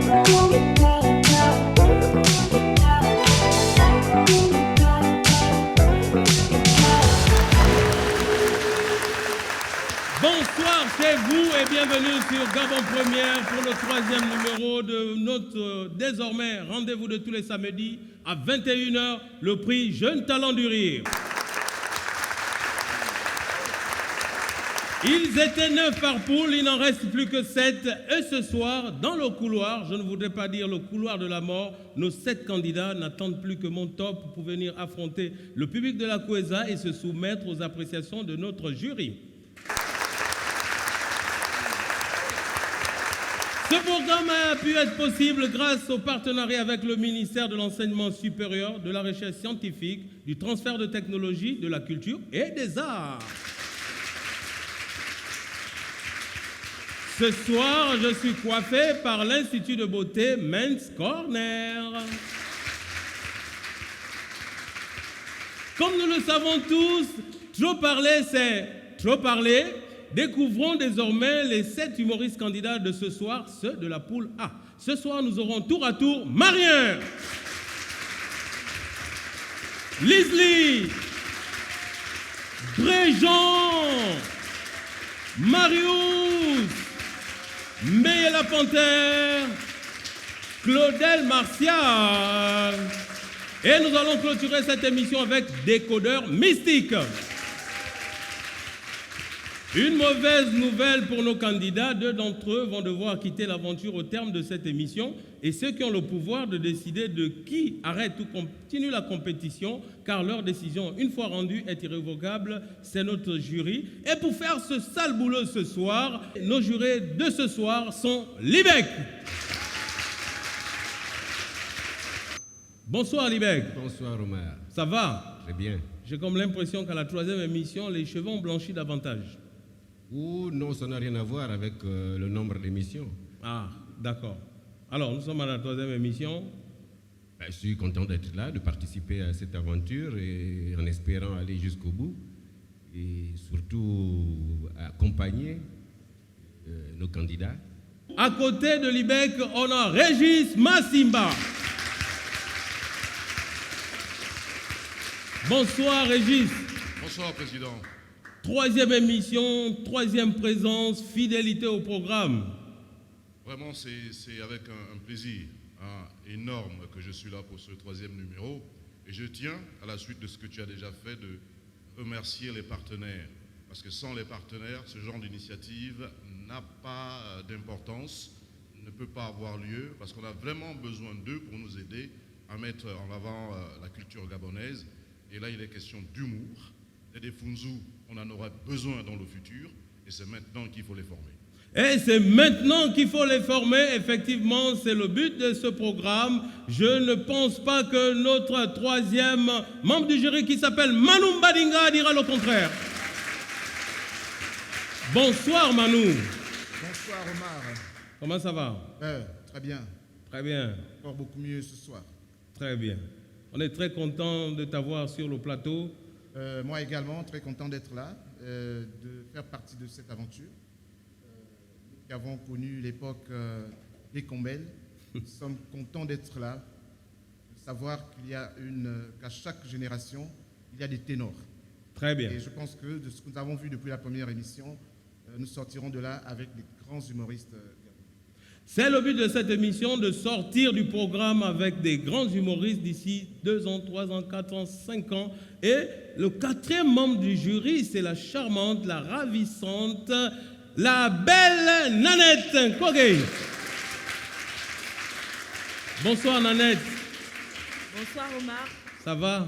Bonsoir chez vous et bienvenue sur Gabon Première pour le 3e numéro de notre désormais rendez-vous de tous les samedis à 21h, le prix Jeune Talent du Rire. Ils étaient 9 par poule, il n'en reste plus que 7. Et ce soir, dans le couloir, je ne voudrais pas dire le couloir de la mort, nos 7 candidats n'attendent plus que mon top pour venir affronter le public de la Cuesa et se soumettre aux appréciations de notre jury. Ce programme a pu être possible grâce au partenariat avec le ministère de l'Enseignement supérieur, de la Recherche scientifique, du transfert de technologie, de la culture et des arts. Ce soir, je suis coiffé par l'Institut de beauté Men's Corner. Comme nous le savons tous, trop parler, c'est trop parler. Découvrons désormais les 7 humoristes candidats de ce soir, ceux de la poule A. Ce soir, nous aurons tour à tour Marien, Lisli, Bréjean, Marius, Meye la Panthère, Claudel Martial. Et nous allons clôturer cette émission avec Décodeur Mystique. Une mauvaise nouvelle pour nos candidats, 2 d'entre eux vont devoir quitter l'aventure au terme de cette émission et ceux qui ont le pouvoir de décider de qui arrête ou continue la compétition, car leur décision, une fois rendue, est irrévocable, c'est notre jury. Et pour faire ce sale boulot ce soir, nos jurés de ce soir sont Libec. Bonsoir Libec. Bonsoir Omar. Ça va? Très bien. J'ai comme l'impression qu'à la 3e émission, les cheveux ont blanchi davantage. Ou non, ça n'a rien à voir avec le nombre d'émissions. Ah, d'accord. Alors, nous sommes à la 3e émission. Je suis content d'être là, de participer à cette aventure et en espérant aller jusqu'au bout et surtout accompagner nos candidats. À côté de Libec, on a Régis Massimba. Bonsoir Régis. Bonsoir Président. 3e émission, 3e présence, fidélité au programme. Vraiment, c'est avec un plaisir énorme que je suis là pour ce 3e numéro. Et je tiens, à la suite de ce que tu as déjà fait, de remercier les partenaires. Parce que sans les partenaires, ce genre d'initiative n'a pas d'importance, ne peut pas avoir lieu, parce qu'on a vraiment besoin d'eux pour nous aider à mettre en avant la culture gabonaise. Et là, il est question d'humour. Et des Funzu, on en aura besoin dans le futur, et c'est maintenant qu'il faut les former. Et c'est maintenant qu'il faut les former. Effectivement, c'est le but de ce programme. Je ne pense pas que notre 3e membre du jury, qui s'appelle Manu Mbadinga, dira le contraire. Bonsoir Manu. Bonsoir Omar. Comment ça va? Très bien. Très bien. Encore beaucoup mieux ce soir. Très bien. On est très content de t'avoir sur le plateau. Moi également, très content d'être là, de faire partie de cette aventure. Nous qui avons connu l'époque des Combelles, nous sommes contents d'être là, de savoir qu'à chaque génération, il y a des ténors. Très bien. Et je pense que de ce que nous avons vu depuis la première émission, nous sortirons de là avec des grands humoristes. C'est le but de cette émission, de sortir du programme avec des grands humoristes d'ici 2 ans, 3 ans, 4 ans, 5 ans. Et le 4e membre du jury, c'est la charmante, la ravissante, la belle Nanette Kogé. Bonsoir Nanette. Bonsoir Omar. Ça va?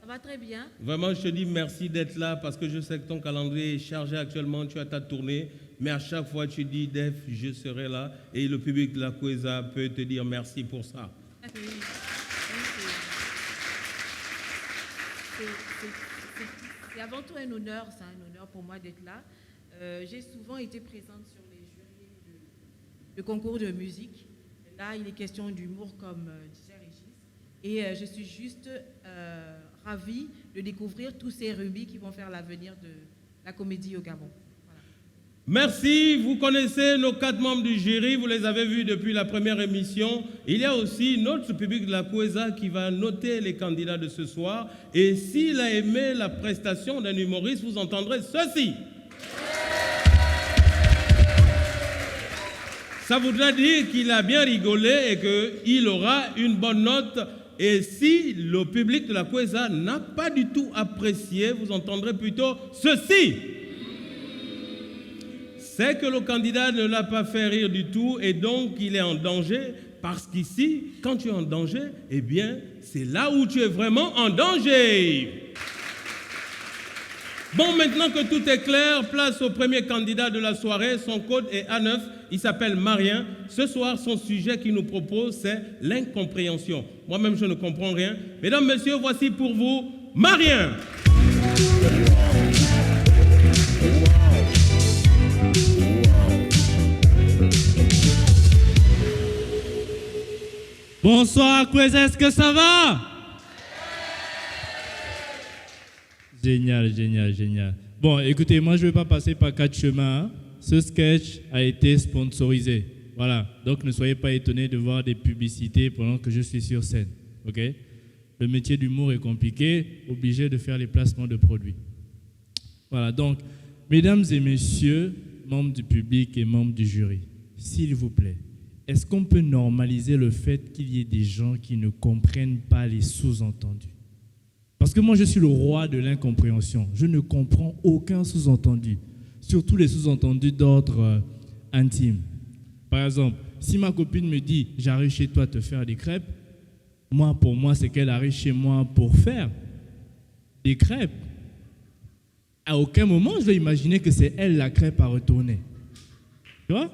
Ça va très bien. Vraiment, je te dis merci d'être là parce que je sais que ton calendrier est chargé actuellement, tu as ta tournée. Mais à chaque fois, tu dis, Def, je serai là. Et le public de la Cuesa peut te dire merci pour ça. Oui. C'est avant tout un honneur, c'est un honneur pour moi d'être là. J'ai souvent été présente sur les jurys de concours de musique. Là, il est question d'humour, comme disait Régis. Et je suis juste ravie de découvrir tous ces rubis qui vont faire l'avenir de la comédie au Gabon. Voilà. Merci, vous connaissez nos 4 membres du jury, vous les avez vus depuis la première émission. Il y a aussi notre public de la Kweza qui va noter les candidats de ce soir. Et s'il a aimé la prestation d'un humoriste, vous entendrez ceci. Ça voudra dire qu'il a bien rigolé et qu'il aura une bonne note. Et si le public de la Kweza n'a pas du tout apprécié, vous entendrez plutôt ceci. C'est que le candidat ne l'a pas fait rire du tout et donc il est en danger parce qu'ici, quand tu es en danger, eh bien, c'est là où tu es vraiment en danger. Bon, maintenant que tout est clair, place au premier candidat de la soirée. Son code est A9, il s'appelle Marien. Ce soir, son sujet qu'il nous propose, c'est l'incompréhension. Moi-même, je ne comprends rien. Mesdames, messieurs, voici pour vous Marien. Bonsoir, Kweza, est-ce que ça va? Génial, génial, génial. Bon, écoutez, moi, je ne vais pas passer par 4 chemins. Hein. Ce sketch a été sponsorisé. Voilà, donc ne soyez pas étonnés de voir des publicités pendant que je suis sur scène. Ok? Le métier d'humour est compliqué, obligé de faire les placements de produits. Voilà, donc, mesdames et messieurs, membres du public et membres du jury, s'il vous plaît, est-ce qu'on peut normaliser le fait qu'il y ait des gens qui ne comprennent pas les sous-entendus? Parce que moi, je suis le roi de l'incompréhension. Je ne comprends aucun sous-entendu, surtout les sous-entendus d'ordre intime. Par exemple, si ma copine me dit « j'arrive chez toi te faire des crêpes », pour moi, c'est qu'elle arrive chez moi pour faire des crêpes. À aucun moment, je vais imaginer que c'est elle la crêpe à retourner. Tu vois?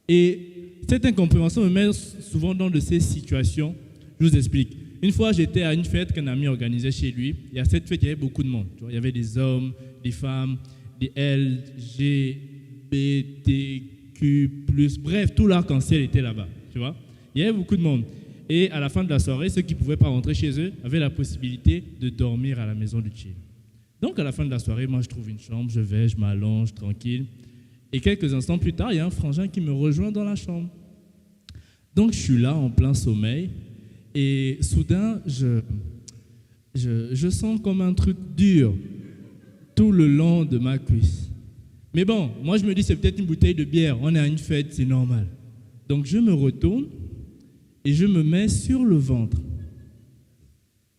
Et cette incompréhension me met souvent dans de ces situations. Je vous explique. Une fois, j'étais à une fête qu'un ami organisait chez lui. Et à cette fête, il y avait beaucoup de monde. Tu vois, il y avait des hommes, des femmes, des LGBTQ+, bref, tout l'arc-en-ciel était là-bas. Tu vois, il y avait beaucoup de monde. Et à la fin de la soirée, ceux qui ne pouvaient pas rentrer chez eux avaient la possibilité de dormir à la maison du chill. Donc, à la fin de la soirée, moi, je trouve une chambre, je m'allonge tranquille. Et quelques instants plus tard, il y a un frangin qui me rejoint dans la chambre. Donc, je suis là en plein sommeil et soudain, je sens comme un truc dur tout le long de ma cuisse. Mais bon, moi, je me dis, c'est peut-être une bouteille de bière. On est à une fête, c'est normal. Donc, je me retourne et je me mets sur le ventre.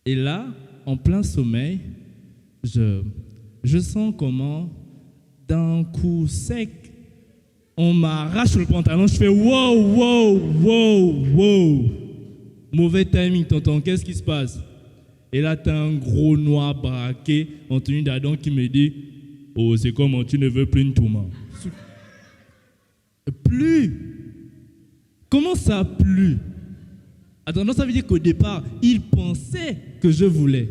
Et là, en plein sommeil, je sens comment, d'un coup sec, on m'arrache le pantalon, je fais wow, wow, wow, wow. Mauvais timing, tonton, qu'est-ce qui se passe? Et là, t'as un gros noir braqué en tenue d'Adam qui me dit « Oh, c'est comment tu ne veux plus une tourmente ?» Plus. Comment ça, plus? Attends, ça veut dire qu'au départ, il pensait que je voulais.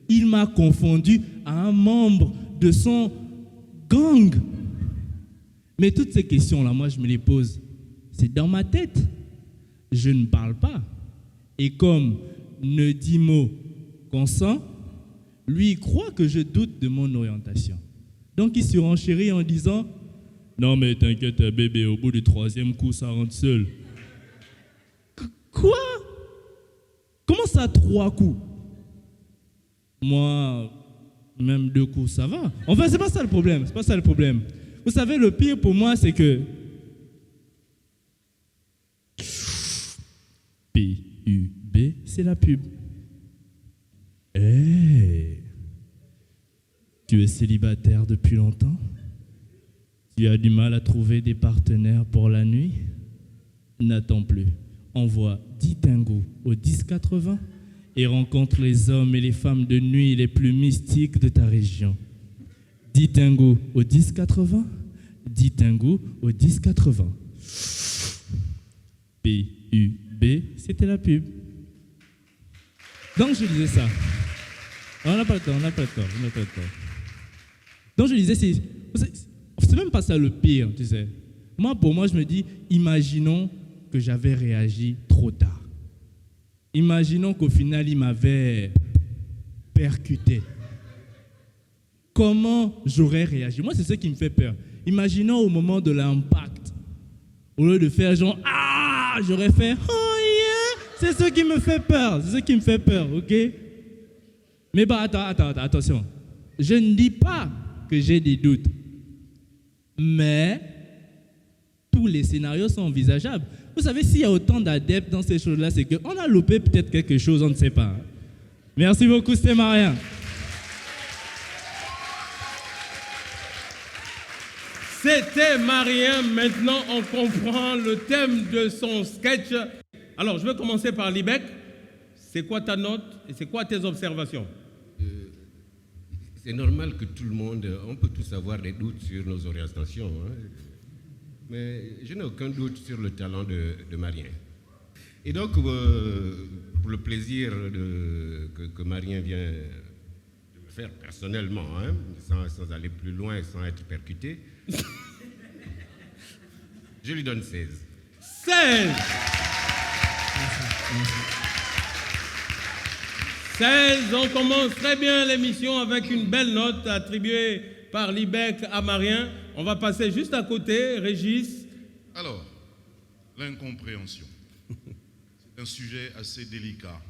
Il m'a confondu à un membre de son gang. Mais toutes ces questions-là, moi, je me les pose. C'est dans ma tête. Je ne parle pas. Et comme ne dit mot consent, lui, il croit que je doute de mon orientation. Donc, il se renchérit en disant « Non, mais t'inquiète, bébé, au bout du 3e coup, ça rentre seul. » Quoi? Comment ça, 3 coups? Moi, même 2 coups, ça va. Enfin, c'est pas ça le problème. C'est pas ça le problème. Vous savez, le pire pour moi, c'est que PUB, c'est la pub. Hey, tu es célibataire depuis longtemps? Tu as du mal à trouver des partenaires pour la nuit? N'attends plus. Envoie 10 tingous au 1080 et rencontre les hommes et les femmes de nuit les plus mystiques de ta région. 10 tingous au 1080, 10 tingous au 1080. PUB, c'était la pub. Donc je disais ça. On n'a pas le temps. Donc je disais, c'est même pas ça le pire, tu sais. Pour moi, je me dis, imaginons que j'avais réagi trop tard. Imaginons qu'au final, il m'avait percuté. Comment j'aurais réagi? Moi, c'est ce qui me fait peur. Imaginons au moment de l'impact, au lieu de faire genre, ah, j'aurais fait, oh yeah, c'est ce qui me fait peur, ok? Mais bah, attention, je ne dis pas que j'ai des doutes, mais tous les scénarios sont envisageables. Vous savez, s'il y a autant d'adeptes dans ces choses-là, c'est qu'on a loupé peut-être quelque chose, on ne sait pas. Merci beaucoup, c'était Marien. C'était Marien. Maintenant, on comprend le thème de son sketch. Alors, je vais commencer par Libec. C'est quoi ta note et c'est quoi tes observations? C'est normal que tout le monde, on peut tous avoir des doutes sur nos orientations, hein. Mais je n'ai aucun doute sur le talent de Marien. Et donc, pour le plaisir que Marien vient de me faire personnellement, hein, sans aller plus loin, sans être percuté, je lui donne 16. 16 16, on commence très bien l'émission avec une belle note attribuée par Libec à Marien. On va passer juste à côté, Régis. Alors, l'incompréhension. C'est un sujet assez délicat.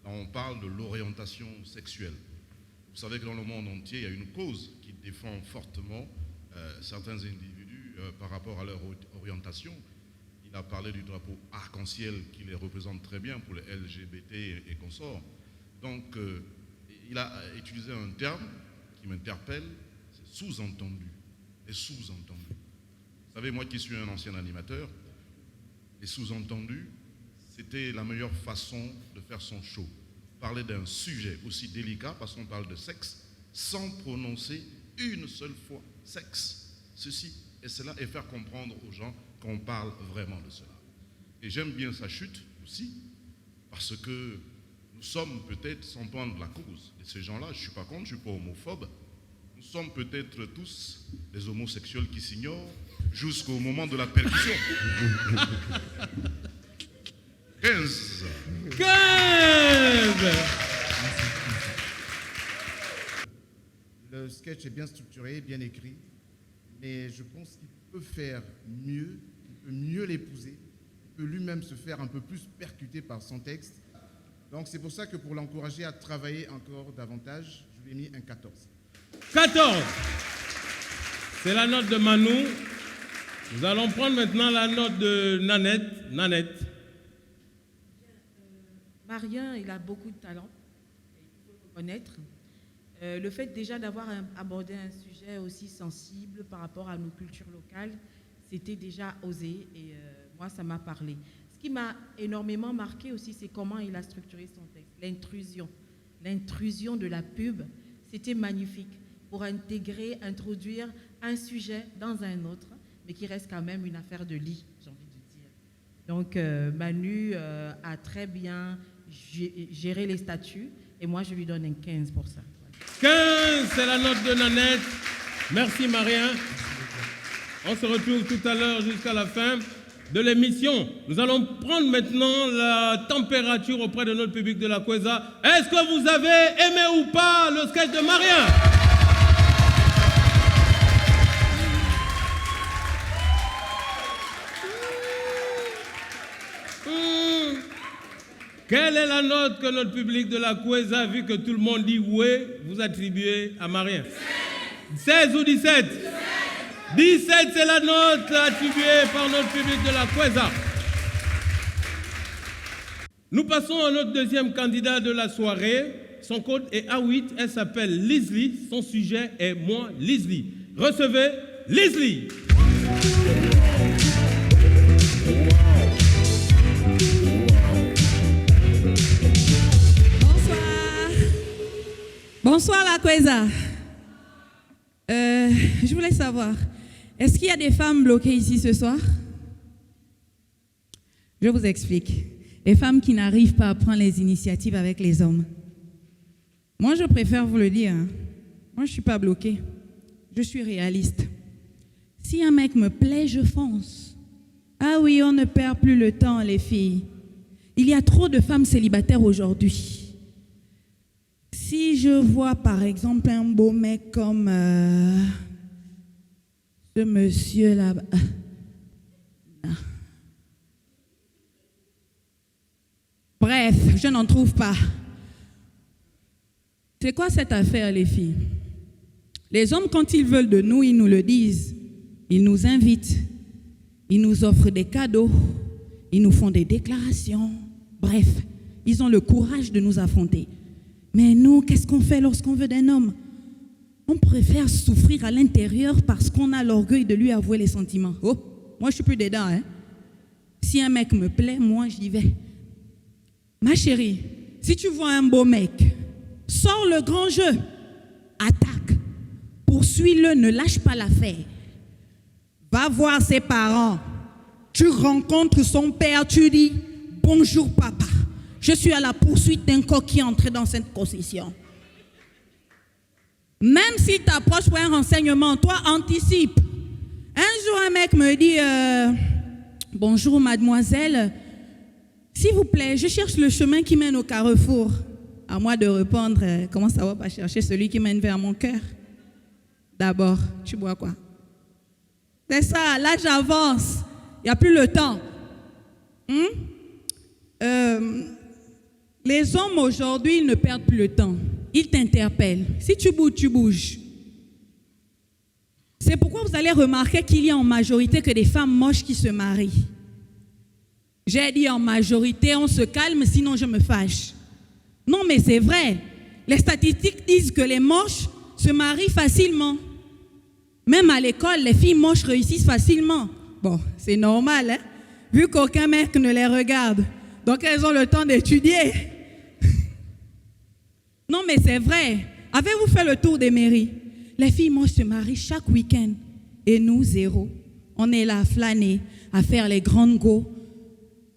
Là, on parle de l'orientation sexuelle. Vous savez que dans le monde entier, il y a une cause qui défend fortement certains individus par rapport à leur orientation. Il a parlé du drapeau arc-en-ciel qui les représente très bien pour les LGBT et consorts. Donc, il a utilisé un terme qui m'interpelle, c'est sous-entendu. Et sous-entendu. Vous savez, moi qui suis un ancien animateur, les sous-entendus, c'était la meilleure façon de faire son show. Parler d'un sujet aussi délicat, parce qu'on parle de sexe, sans prononcer une seule fois sexe, ceci et cela, et faire comprendre aux gens qu'on parle vraiment de cela. Et j'aime bien sa chute aussi, parce que nous sommes peut-être, sans prendre la cause de ces gens-là, je ne suis pas contre, je ne suis pas homophobe, nous sommes peut-être tous des homosexuels qui s'ignorent jusqu'au moment de la percussion. 15. 15. Le sketch est bien structuré, bien écrit, mais je pense qu'il peut faire mieux, il peut mieux l'épouser, il peut lui-même se faire un peu plus percuter par son texte. Donc c'est pour ça que pour l'encourager à travailler encore davantage, je lui ai mis un 14. 14. C'est la note de Manu. Nous allons prendre maintenant la note de Nanette. Nanette. Marien, il a beaucoup de talent, il faut le reconnaître. Le fait déjà d'avoir abordé un sujet aussi sensible par rapport à nos cultures locales, c'était déjà osé et moi, ça m'a parlé. Ce qui m'a énormément marqué aussi, c'est comment il a structuré son texte. L'intrusion de la pub, c'était magnifique pour introduire un sujet dans un autre, mais qui reste quand même une affaire de lit, j'ai envie de dire. Donc, Manu a très bien géré les statuts et moi, je lui donne un 15 pour ça. 15, c'est la note de Nanette. Merci, Marien. On se retrouve tout à l'heure jusqu'à la fin de l'émission. Nous allons prendre maintenant la température auprès de notre public de la Kweza. Est-ce que vous avez aimé ou pas le sketch de Marien? Quelle est la note que notre public de la Kweza, vu que tout le monde dit oui, vous attribuez à Marien? 16 ou 17? 17, c'est la note attribuée par notre public de la Kweza. Nous passons à notre deuxième candidat de la soirée. Son code est A8, elle s'appelle Leslie. Son sujet est Moi, Leslie. Recevez Leslie. Bonsoir la Kweza. Je voulais savoir, est-ce qu'il y a des femmes bloquées ici ce soir? Je vous explique. Les femmes qui n'arrivent pas à prendre les initiatives avec les hommes. Moi, je préfère vous le dire. Hein. Moi, je ne suis pas bloquée. Je suis réaliste. Si un mec me plaît, je fonce. Ah oui, on ne perd plus le temps, les filles. Il y a trop de femmes célibataires aujourd'hui. Si je vois par exemple un beau mec comme Ce monsieur là-bas. Bref, je n'en trouve pas. C'est quoi cette affaire, les filles? Les hommes, quand ils veulent de nous, ils nous le disent. Ils nous invitent. Ils nous offrent des cadeaux. Ils nous font des déclarations. Bref, ils ont le courage de nous affronter. Mais nous, qu'est-ce qu'on fait lorsqu'on veut d'un homme? On préfère souffrir à l'intérieur parce qu'on a l'orgueil de lui avouer les sentiments. Oh, moi je suis plus dedans, hein. Si un mec me plaît, moi j'y vais. Ma chérie, si tu vois un beau mec, sors le grand jeu, attaque, poursuis-le, ne lâche pas l'affaire. Va voir ses parents, tu rencontres son père, tu dis « Bonjour papa, je suis à la poursuite d'un coq qui est entré dans cette concession. » Même s'il t'approche pour un renseignement, toi anticipe. Un jour, un mec me dit « Bonjour mademoiselle, s'il vous plaît, je cherche le chemin qui mène au carrefour. » À moi de répondre « Comment ça va pas chercher celui qui mène vers mon cœur? D'abord, tu bois quoi? » C'est ça, là j'avance, il n'y a plus le temps. Les hommes aujourd'hui, ils ne perdent plus le temps. Ils t'interpellent. Si tu bouges, tu bouges. C'est pourquoi vous allez remarquer qu'il y a en majorité que des femmes moches qui se marient. J'ai dit en majorité, on se calme, sinon je me fâche. Non, mais c'est vrai. Les statistiques disent que les moches se marient facilement. Même à l'école, les filles moches réussissent facilement. Bon, c'est normal, hein? Vu qu'aucun mec ne les regarde. Donc elles ont le temps d'étudier. Non, mais c'est vrai. Avez-vous fait le tour des mairies? Les filles moches se marient chaque week-end. Et nous, zéro. On est là à flâner, à faire les grandes go.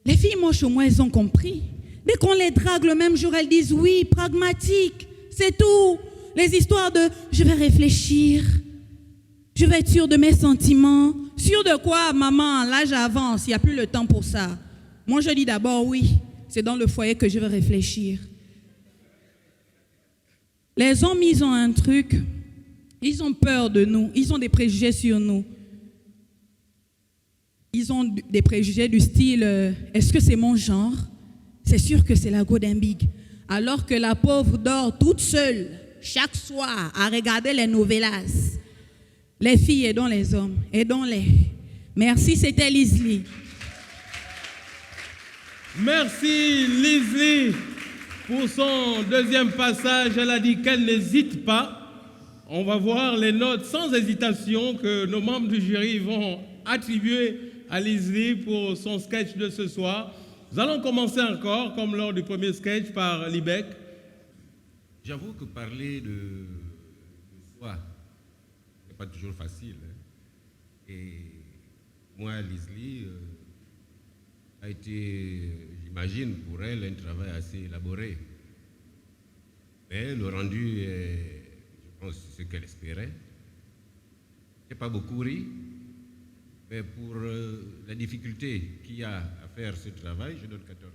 Les filles moches, au moins, elles ont compris. Dès qu'on les drague le même jour, elles disent oui, pragmatique. C'est tout. Les histoires de je vais réfléchir. Je vais être sûre de mes sentiments. Sûre de quoi, maman? L'âge avance, il n'y a plus le temps pour ça. Moi, je dis d'abord oui. C'est dans le foyer que je vais réfléchir. Les hommes, ils ont un truc, ils ont peur de nous, ils ont des préjugés sur nous. Ils ont des préjugés du style est-ce que c'est mon genre? C'est sûr que c'est la go d'un big. Alors que la pauvre dort toute seule, chaque soir, à regarder les novellas. Les filles, aidons les hommes, aidons-les. Merci, c'était Lisli. Merci Lisli. Pour son deuxième passage, elle a dit qu'elle n'hésite pas. On va voir les notes sans hésitation que nos membres du jury vont attribuer à Lisli pour son sketch de ce soir. Nous allons commencer encore, comme lors du premier sketch, par Libec. J'avoue que parler de soi n'est pas toujours facile. Et moi, Lisli, a été, j'imagine, pour elle, un travail assez élaboré. Mais le rendu est, je pense, ce qu'elle espérait. Je n'ai pas beaucoup ri, mais pour la difficulté qu'il y a à faire ce travail, je donne 14.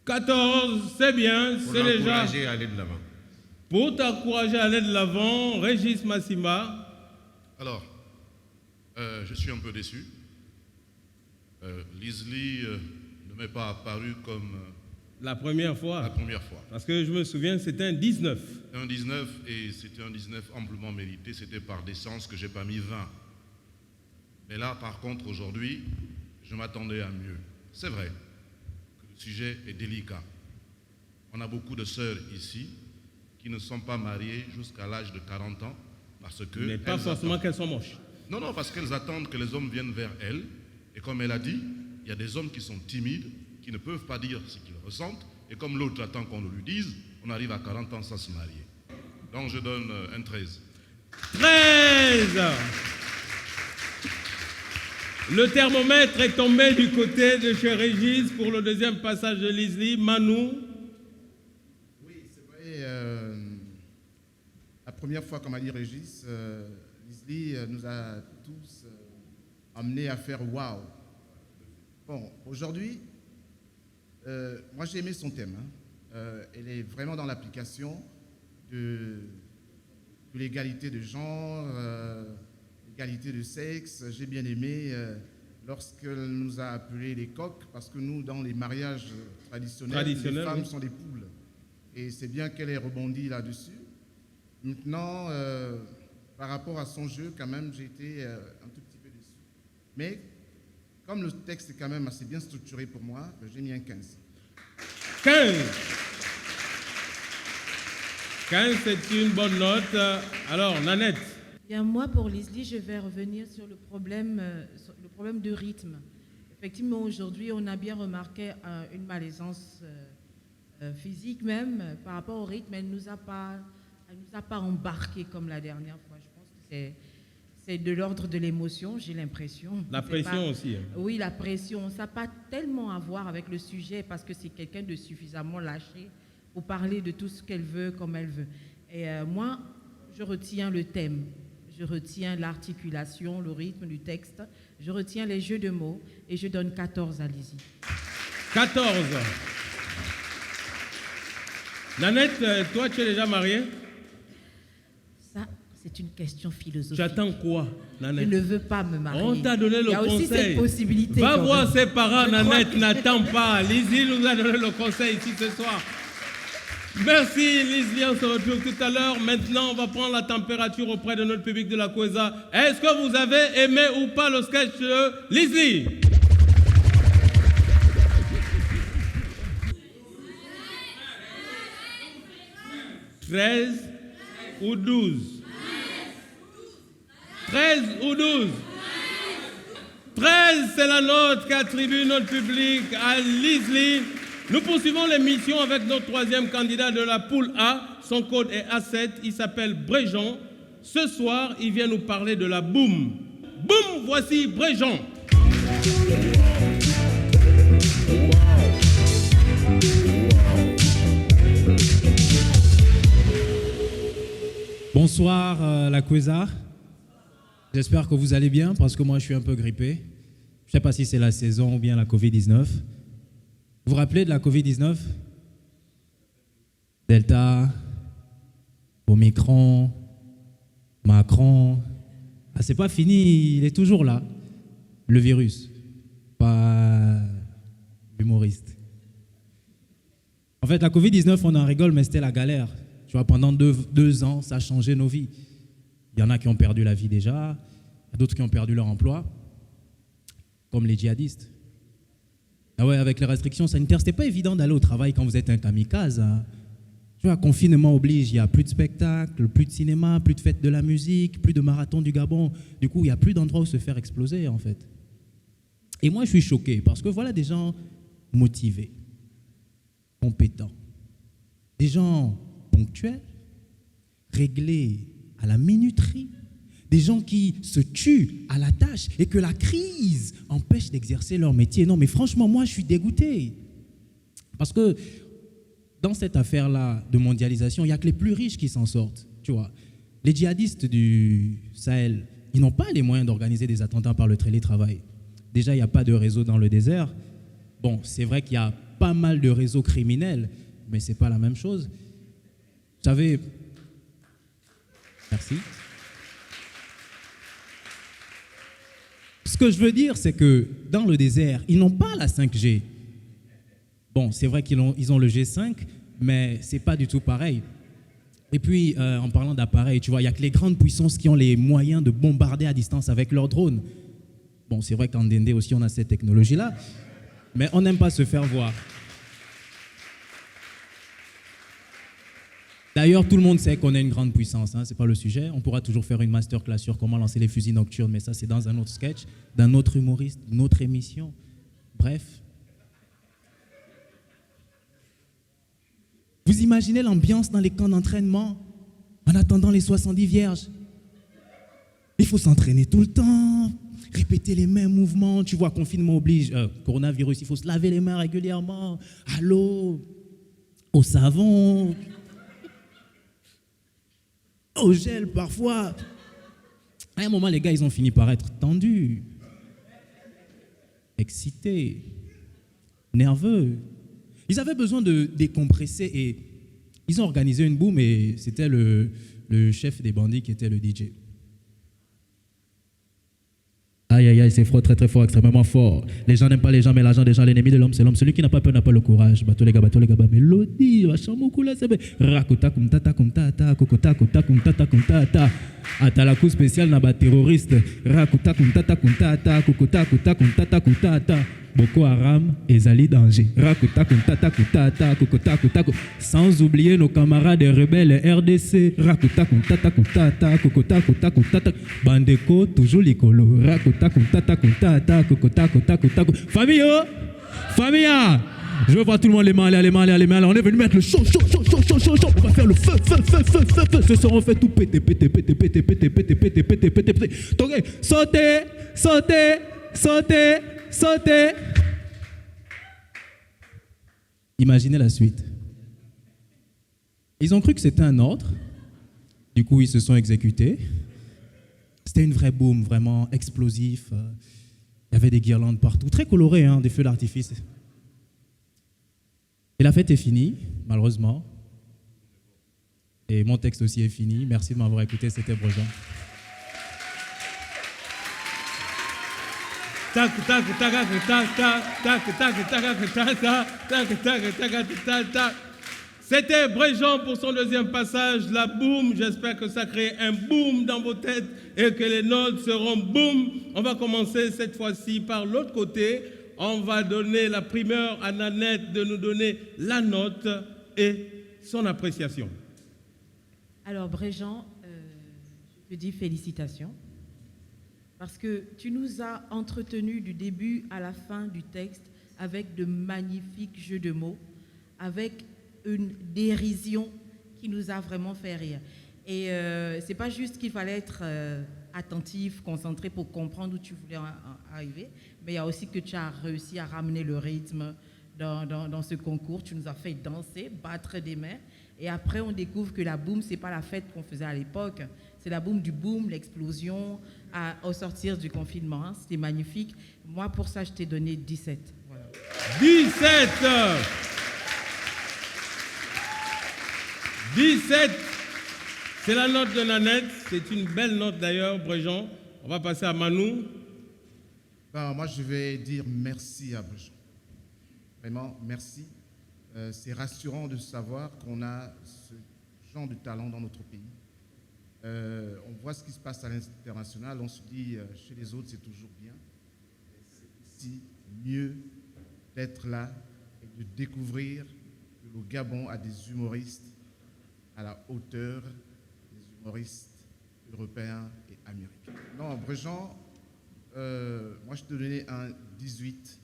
14, c'est bien, pour c'est déjà... Pour t'encourager à aller de l'avant. Pour t'encourager à aller de l'avant, Régis Massima. Alors, je suis un peu déçu. Lisli ne m'est pas apparu comme... La première fois. La première fois. Parce que je me souviens, c'était un 19. Un 19, et c'était un 19 amplement mérité. C'était par décence que je n'ai pas mis 20. Mais là, par contre, aujourd'hui, je m'attendais à mieux. C'est vrai que le sujet est délicat. On a beaucoup de sœurs ici qui ne sont pas mariées jusqu'à l'âge de 40 ans parce que... Mais pas forcément qu'elles sont moches. Non, non, parce qu'elles attendent que les hommes viennent vers elles. Et comme elle a dit, il y a des hommes qui sont timides, qui ne peuvent pas dire ce qu'ils ressentent. Et comme l'autre attend qu'on le lui dise, on arrive à 40 ans sans se marier. Donc je donne un 13. 13! Le thermomètre est tombé du côté de chez Régis pour le deuxième passage de Lisli. Manu? Oui, c'est vrai. La première fois, comme a dit Régis, Lisli nous a tous amenés à faire waouh. Bon, aujourd'hui, moi j'ai aimé son thème. Elle est vraiment dans l'application de l'égalité de genre, l'égalité de sexe. J'ai bien aimé lorsqu'elle nous a appelés les coqs, parce que nous, dans les mariages traditionnels, les femmes oui, sont des poules. Et c'est bien qu'elle ait rebondi là-dessus. Maintenant, par rapport à son jeu, quand même, j'ai été un tout petit peu déçu. Mais comme le texte est quand même assez bien structuré pour moi, j'ai mis un 15. 15. 15, c'est une bonne note. Alors, Nanette. Bien, moi, pour Leslie, je vais revenir sur le problème de rythme. Effectivement, aujourd'hui, on a bien remarqué une malaisance physique même par rapport au rythme. Elle ne nous a pas embarqué comme la dernière fois. Je pense que c'est de l'ordre de l'émotion, j'ai l'impression. La pression aussi. Oui, la pression. Ça n'a pas tellement à voir avec le sujet parce que c'est quelqu'un de suffisamment lâché pour parler de tout ce qu'elle veut, comme elle veut. Et moi, je retiens le thème. Je retiens l'articulation, le rythme du texte. Je retiens les jeux de mots et je donne 14 à Lizzie. 14. Nanette, toi, tu es déjà mariée? Ça, c'est une question philosophique. J'attends quoi, Je Nanette? ne veux pas me marier. On t'a donné le conseil. Il y a aussi cette possibilité. Va quand voir même. ses parents, Je crois Nanette, que- n'attends pas. Lizzie nous a donné le conseil ici ce soir. Merci Lizzie, on se retrouve tout à l'heure. Maintenant, on va prendre la température auprès de notre public de la Kweza. Est-ce que vous avez aimé ou pas le sketch de Lizzie? « 13 ou 12 » 13 ou 12 13, c'est la note qu'attribue notre public à Leslie. Nous poursuivons l'émission avec notre troisième candidat de la poule A. Son code est A7, il s'appelle Bréjean. Ce soir, il vient nous parler de la boum. Boum, voici Bréjean. Bonsoir la Kweza. J'espère que vous allez bien parce que moi je suis un peu grippé. Je ne sais pas si c'est la saison ou bien la Covid-19. Vous vous rappelez de la Covid-19? Delta, Omicron, Macron. Ah, c'est pas fini, il est toujours là. Le virus, pas l'humoriste. En fait, la Covid-19, on en rigole, mais c'était la galère. Tu vois, pendant deux ans, ça a changé nos vies. Il y en a qui ont perdu la vie déjà, il y a d'autres qui ont perdu leur emploi, comme les djihadistes. Ah ouais, avec les restrictions sanitaires, c'était pas évident d'aller au travail quand vous êtes un kamikaze. Hein. Tu vois, confinement oblige, il n'y a plus de spectacles, plus de cinéma, plus de fêtes de la musique, plus de marathon du Gabon. Du coup, il n'y a plus d'endroit où se faire exploser, en fait. Et moi, je suis choqué parce que voilà des gens motivés, compétents, des gens ponctuels, réglés à la minuterie, des gens qui se tuent à la tâche et que la crise empêche d'exercer leur métier. Non, mais franchement, moi, je suis dégoûté. Parce que dans cette affaire-là de mondialisation, il n'y a que les plus riches qui s'en sortent. Tu vois. Les djihadistes du Sahel, ils n'ont pas les moyens d'organiser des attentats par le télétravail. Déjà, il n'y a pas de réseau dans le désert. Bon, c'est vrai qu'il y a pas mal de réseaux criminels, mais ce n'est pas la même chose. Vous savez... Merci. Ce que je veux dire, c'est que dans le désert, ils n'ont pas la 5G. Bon, c'est vrai qu'ils ont le G5, mais ce n'est pas du tout pareil. Et puis, en parlant d'appareils, tu vois, il n'y a que les grandes puissances qui ont les moyens de bombarder à distance avec leurs drones. Bon, c'est vrai qu'en Ndende aussi, on a cette technologie-là, mais on n'aime pas se faire voir. D'ailleurs, tout le monde sait qu'on est une grande puissance, hein, ce n'est pas le sujet. On pourra toujours faire une masterclass sur comment lancer les fusils nocturnes, mais ça, c'est dans un autre sketch, d'un autre humoriste, d'une autre émission. Bref. Vous imaginez l'ambiance dans les camps d'entraînement en attendant les 70 vierges? Il faut s'entraîner tout le temps, répéter les mêmes mouvements. Tu vois, confinement oblige, coronavirus, il faut se laver les mains régulièrement, à l'eau, au savon, au gel parfois. À un moment, les gars, ils ont fini par être tendus, excités, nerveux. Ils avaient besoin de décompresser et ils ont organisé une boum et c'était le chef des bandits qui était le DJ. aïe, c'est fort, très très fort, extrêmement fort. Les gens n'aiment pas les gens, mais l'argent des gens, l'ennemi de l'homme, c'est l'homme. Celui qui n'a pas peur n'a pas le courage. Bateau les gars, mélodie, là, c'est bien. Rakuta kum tata kum tata, kokota kuta kum tata kum tata. Ata la coup spécial n'a pas terroriste. Rakuta kum tata kum tata, kokota kuta kum tata kum tata. Boko Haram et Zali danger. Rakuta kum tata kum tata, kokota kuta. Sans oublier nos camarades rebelles RDC. Rakuta kum tata kum tata, kokota kuta kum tata. Bandeko toujours likolo. Rakuta kum tata kum tata, kokota kuta kuta. Famille, oh! Famille, ah! Je veux voir tout le monde les mains, les mains. On est venu mettre le chaud. On va faire le feu. Ce soir, on fait tout péter. Donc, sautez. Imaginez la suite. Ils ont cru que c'était un ordre. Du coup, ils se sont exécutés. C'était une vraie boum, vraiment explosif. Il y avait des guirlandes partout, très colorées, hein, des feux d'artifice. Et la fête est finie, malheureusement. Et mon texte aussi est fini. Merci de m'avoir écouté, c'était Brejean. C'était Brejean pour son deuxième passage, la boum. J'espère que ça crée un boum dans vos têtes et que les notes seront boum. On va commencer cette fois-ci par l'autre côté. On va donner la primeur à Nanette de nous donner la note et son appréciation. Alors, Brejean, je te dis félicitations. Parce que tu nous as entretenus du début à la fin du texte avec de magnifiques jeux de mots, avec une dérision qui nous a vraiment fait rire. Et c'est pas juste qu'il fallait être attentif, concentré pour comprendre où tu voulais arriver, mais il y a aussi que tu as réussi à ramener le rythme dans ce concours. Tu nous as fait danser, battre des mains. Et après, on découvre que la boum, c'est pas la fête qu'on faisait à l'époque. C'est la boum du boom, l'explosion au sortir du confinement. Hein. C'était magnifique. Moi, pour ça, je t'ai donné 17. Voilà. 17, c'est la note de Nanette. C'est une belle note d'ailleurs, Brejean. On va passer à Manu. Moi, je vais dire merci à Brejean. Vraiment, merci. C'est rassurant de savoir qu'on a ce genre de talent dans notre pays. On voit ce qui se passe à l'international, on se dit chez les autres c'est toujours bien. C'est aussi mieux d'être là et de découvrir que le Gabon a des humoristes à la hauteur des humoristes européens et américains. Non, Brejean, moi je te donnais un 18.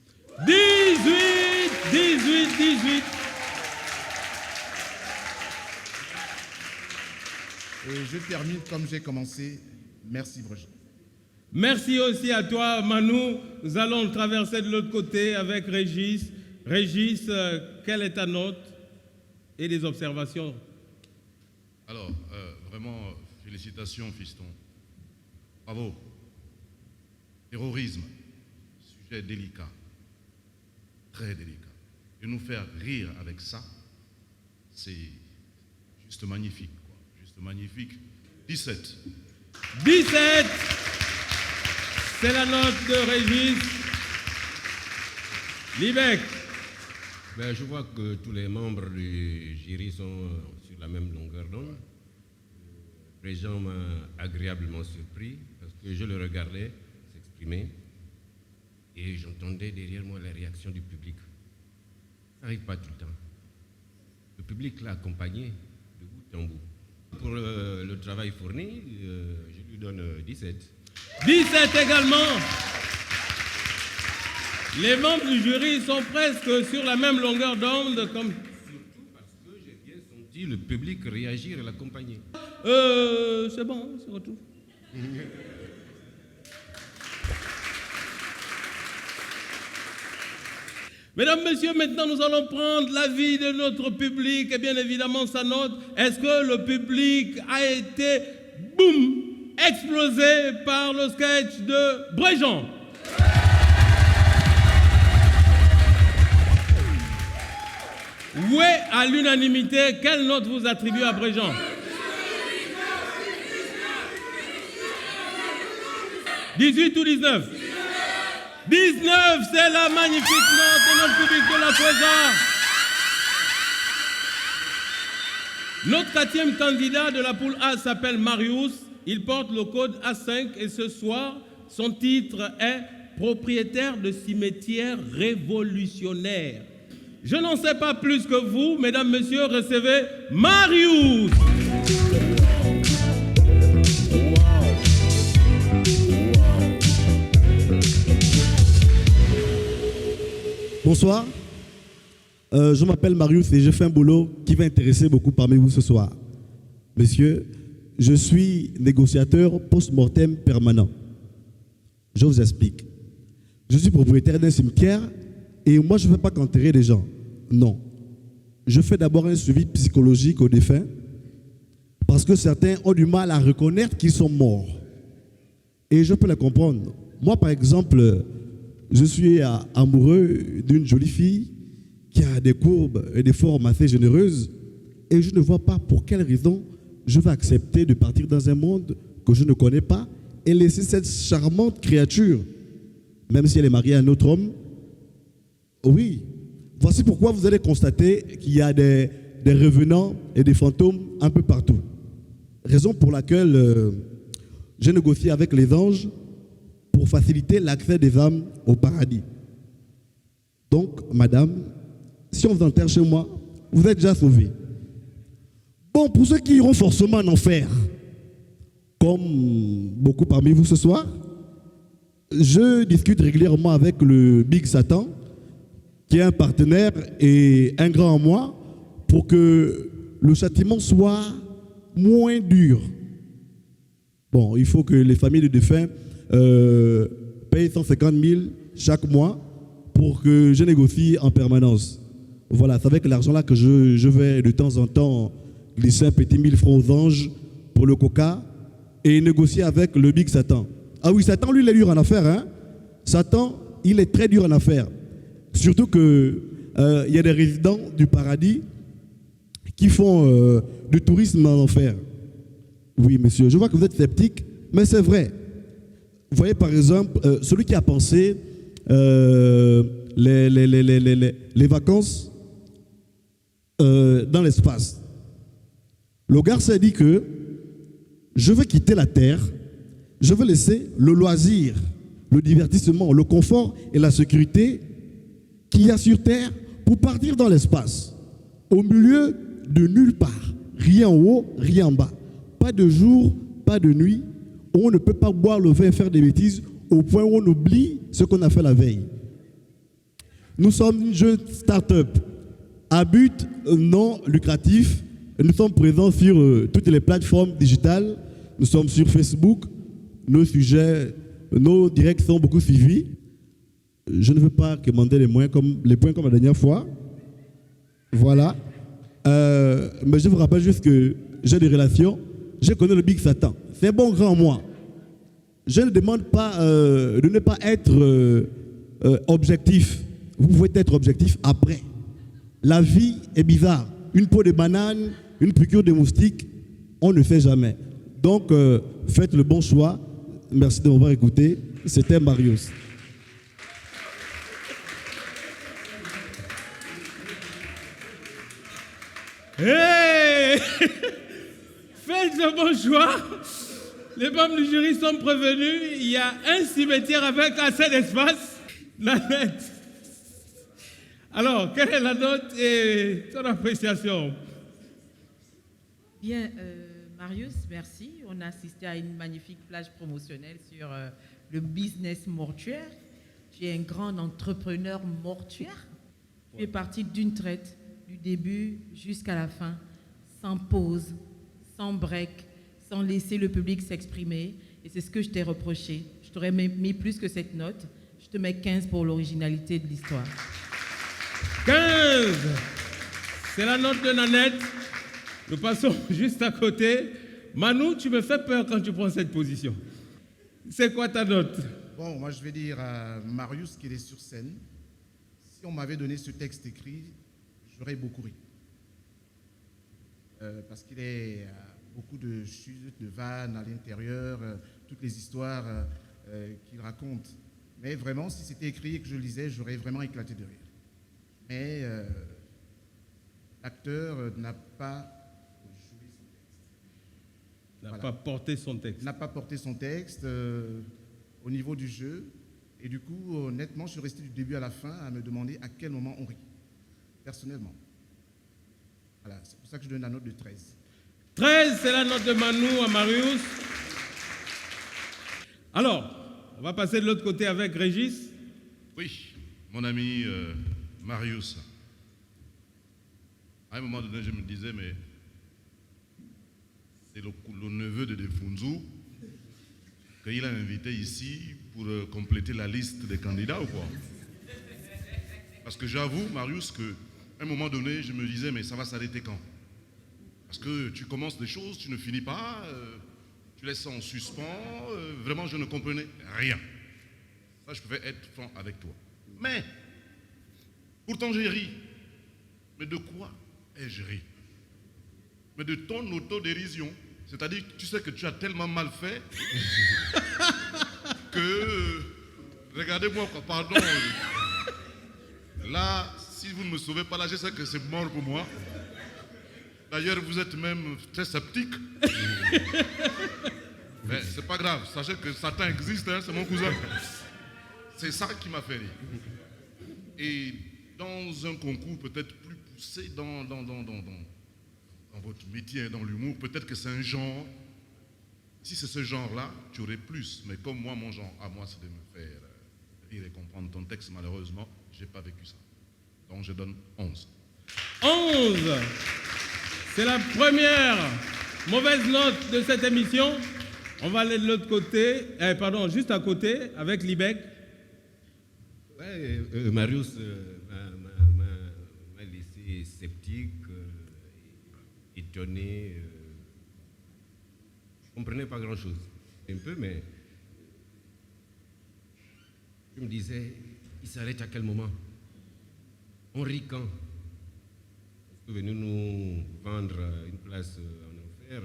18. Et je termine comme j'ai commencé. Merci Brejean. Merci aussi à toi Manu. Nous allons traverser de l'autre côté avec Régis. Régis, quelle est ta note et des observations? Alors, vraiment, félicitations fiston. Bravo. Terrorisme, sujet délicat. Très délicat. Et nous faire rire avec ça, c'est juste magnifique. Magnifique. 17. C'est la note de Régis. Livek. Je vois que tous les membres du jury sont sur la même longueur d'onde. Brejean m'a agréablement surpris parce que je le regardais s'exprimer et j'entendais derrière moi les réactions du public. Ça n'arrive pas tout le temps. Le public l'a accompagné de bout en bout. Pour le travail fourni, je lui donne 17. 17 également. Les membres du jury sont presque sur la même longueur d'onde. Surtout parce que j'ai bien senti le public réagir et l'accompagner. C'est bon, c'est retour. Mesdames, Messieurs, maintenant nous allons prendre l'avis de notre public et bien évidemment sa note. Est-ce que le public a été, boum, explosé par le sketch de Brejean? Oui, à l'unanimité, quelle note vous attribuez à Brejean? 18 ou 19? 19, c'est la magnifique note de notre public de la Foueza. Notre 4e candidat de la poule A s'appelle Marius. Il porte le code A5 et ce soir, son titre est propriétaire de cimetière révolutionnaire. Je n'en sais pas plus que vous, mesdames, messieurs, recevez Marius. Bonsoir, je m'appelle Marius et je fais un boulot qui va intéresser beaucoup parmi vous ce soir. Messieurs, je suis négociateur post-mortem permanent. Je vous explique. Je suis propriétaire d'un cimetière et moi je ne fais pas qu'enterrer les gens. Non. Je fais d'abord un suivi psychologique aux défunts parce que certains ont du mal à reconnaître qu'ils sont morts. Et je peux les comprendre. Moi par exemple, je suis amoureux d'une jolie fille qui a des courbes et des formes assez généreuses et je ne vois pas pour quelle raison je vais accepter de partir dans un monde que je ne connais pas et laisser cette charmante créature, même si elle est mariée à un autre homme. Oui, voici pourquoi vous allez constater qu'il y a des revenants et des fantômes un peu partout. Raison pour laquelle j'ai négocié avec les anges pour faciliter l'accès des âmes au paradis. Donc, madame, si on vous enterre chez moi, vous êtes déjà sauvée. Bon, pour ceux qui iront forcément en enfer, comme beaucoup parmi vous ce soir, je discute régulièrement avec le Big Satan, qui est un partenaire et un grand en moi, pour que le châtiment soit moins dur. Bon, il faut que les familles de défunts payent 150 000 chaque mois pour que je négocie en permanence. Voilà, c'est avec l'argent-là que je vais de temps en temps glisser un petit 1000 francs aux anges pour le coca et négocier avec le Big Satan. Ah oui, Satan, lui, il est dur en affaires. Hein? Satan, il est très dur en affaires. Surtout qu'il y a des résidents du paradis qui font du tourisme en enfer. Oui, monsieur, je vois que vous êtes sceptique, mais c'est vrai. Vous voyez, par exemple, celui qui a pensé les vacances dans l'espace. Le gars s'est dit que je veux quitter la Terre, je veux laisser le loisir, le divertissement, le confort et la sécurité qu'il y a sur Terre pour partir dans l'espace, au milieu de nulle part, rien en haut, rien en bas, pas de jour, pas de nuit, où on ne peut pas boire le vin et faire des bêtises au point où on oublie ce qu'on a fait la veille. Nous sommes une jeune start-up à but non lucratif. Nous sommes présents sur toutes les plateformes digitales. Nous sommes sur Facebook. Nos sujets, nos directs sont beaucoup suivis. Je ne veux pas commander les points comme la dernière fois. Voilà. Mais je vous rappelle juste que j'ai des relations. Je connais le Big Satan. C'est un bon grand moi. Je ne demande pas de ne pas être objectif. Vous pouvez être objectif après. La vie est bizarre. Une peau de banane, une piqûre de moustique, on ne fait jamais. Donc, faites le bon choix. Merci de m'avoir écouté. C'était Marius. Hey! Faites le bon choix. Les membres du jury sont prévenus. Il y a un cimetière avec assez d'espace. La note. Alors, quelle est la note et ton appréciation? Bien, Marius, merci. On a assisté à une magnifique plage promotionnelle sur le business mortuaire. Tu es un grand entrepreneur mortuaire. Tu es parti d'une traite, du début jusqu'à la fin, sans pause, sans break, sans laisser le public s'exprimer. Et c'est ce que je t'ai reproché. Je t'aurais mis plus que cette note. Je te mets 15 pour l'originalité de l'histoire. 15. C'est la note de Nanette. Nous passons juste à côté. Manu, tu me fais peur quand tu prends cette position. C'est quoi ta note? Bon, moi je vais dire à Marius qu'il est sur scène. Si on m'avait donné ce texte écrit, j'aurais beaucoup ri. Parce qu'il y a beaucoup de chutes, de vannes à l'intérieur, toutes les histoires qu'il raconte. Mais vraiment, si c'était écrit et que je le lisais, j'aurais vraiment éclaté de rire. Mais l'acteur n'a pas joué son texte. N'a pas porté son texte. N'a pas porté son texte au niveau du jeu. Et du coup, honnêtement, je suis resté du début à la fin à me demander à quel moment on rit, personnellement. Voilà, c'est pour ça que je donne la note de 13. 13, c'est la note de Manu à Marius. Alors, on va passer de l'autre côté avec Régis. Oui, mon ami Marius. À un moment donné, je me disais, mais c'est le neveu de Defunzu qu'il a invité ici pour compléter la liste des candidats ou quoi? Parce que j'avoue, Marius, qu'à un moment donné, je me disais, mais ça va s'arrêter quand? Parce que tu commences des choses, tu ne finis pas, tu laisses ça en suspens, vraiment je ne comprenais rien. Ça, je pouvais être franc avec toi. Mais, pourtant j'ai ri. Mais de quoi ai-je ri? Mais de ton autodérision. C'est-à-dire que tu sais que tu as tellement mal fait que, regardez-moi, pardon, là, si vous ne me sauvez pas, là, je sais que c'est mort pour moi. D'ailleurs, vous êtes même très sceptique. Mais c'est pas grave, sachez que Satan existe, hein, c'est mon cousin. C'est ça qui m'a fait rire. Et dans un concours peut-être plus poussé dans votre métier, dans l'humour, peut-être que c'est un genre. Si c'est ce genre-là, tu aurais plus. Mais comme moi, mon genre à moi, c'est de me faire rire et comprendre ton texte. Malheureusement, je n'ai pas vécu ça. Donc je donne 11. 11. C'est la première mauvaise note de cette émission. On va aller de l'autre côté, juste à côté, avec Libec. Ouais, Marius m'a laissé sceptique, étonné. Je ne comprenais pas grand-chose. Un peu, mais je me disais, il s'arrête à quel moment? On rit quand? Est-ce que venu nous vendre une place en enfer?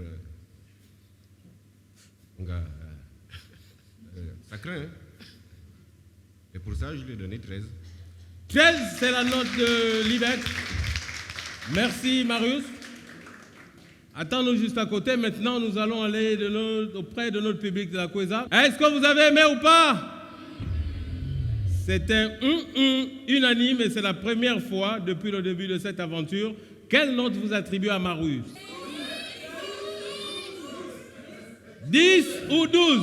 Mon gars, ça craint, hein? Et pour ça, je lui ai donné 13. 13, c'est la note de Libec. Merci, Marius. Attends-nous juste à côté. Maintenant, nous allons aller auprès de notre public de la Kweza. Est-ce que vous avez aimé ou pas? C'était unanime et c'est la première fois depuis le début de cette aventure. Quelle note vous attribuez à Marius? 10 ou 12?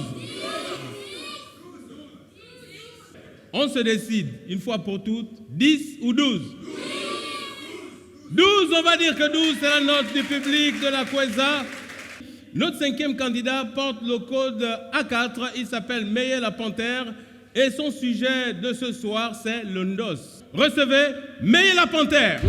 On se décide, une fois pour toutes, 10 ou 12? 12, on va dire que 12, c'est la note du public de la Kweza. Notre 5e candidat porte le code A4, il s'appelle Meye la Panthère et son sujet de ce soir, c'est le Ndos. Recevez Meye la Panthère.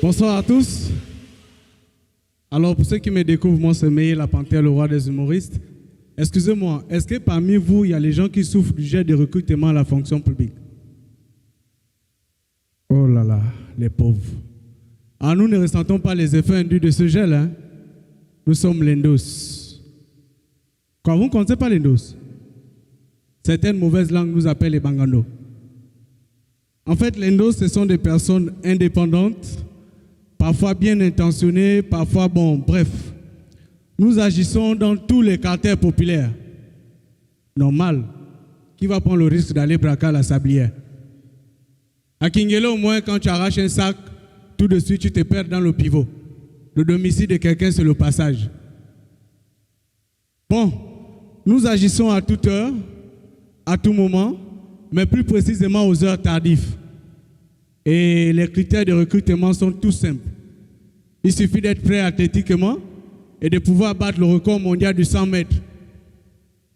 Bonsoir à tous. Alors, pour ceux qui me découvrent, moi, c'est Meye la Panthère, le roi des humoristes. Excusez-moi, est-ce que parmi vous, il y a les gens qui souffrent du jet de recrutement à la fonction publique? Oh là là, les pauvres. Ah, nous ne ressentons pas les effets induits de ce gel, hein? Nous sommes l'endos. Quoi, vous ne connaissez pas l'endos? Certaines mauvaises langues nous appellent les bangando. En fait, l'endos, ce sont des personnes indépendantes, parfois bien intentionnées, parfois bref. Nous agissons dans tous les quartiers populaires. Normal. Qui va prendre le risque d'aller braquer à la sablière? À Kingele, au moins, quand tu arraches un sac, tout de suite, tu te perds dans le pivot. Le domicile de quelqu'un, c'est le passage. Bon, nous agissons à toute heure, à tout moment, mais plus précisément aux heures tardives. Et les critères de recrutement sont tout simples. Il suffit d'être prêt athlétiquement et de pouvoir battre le record mondial du 100 mètres.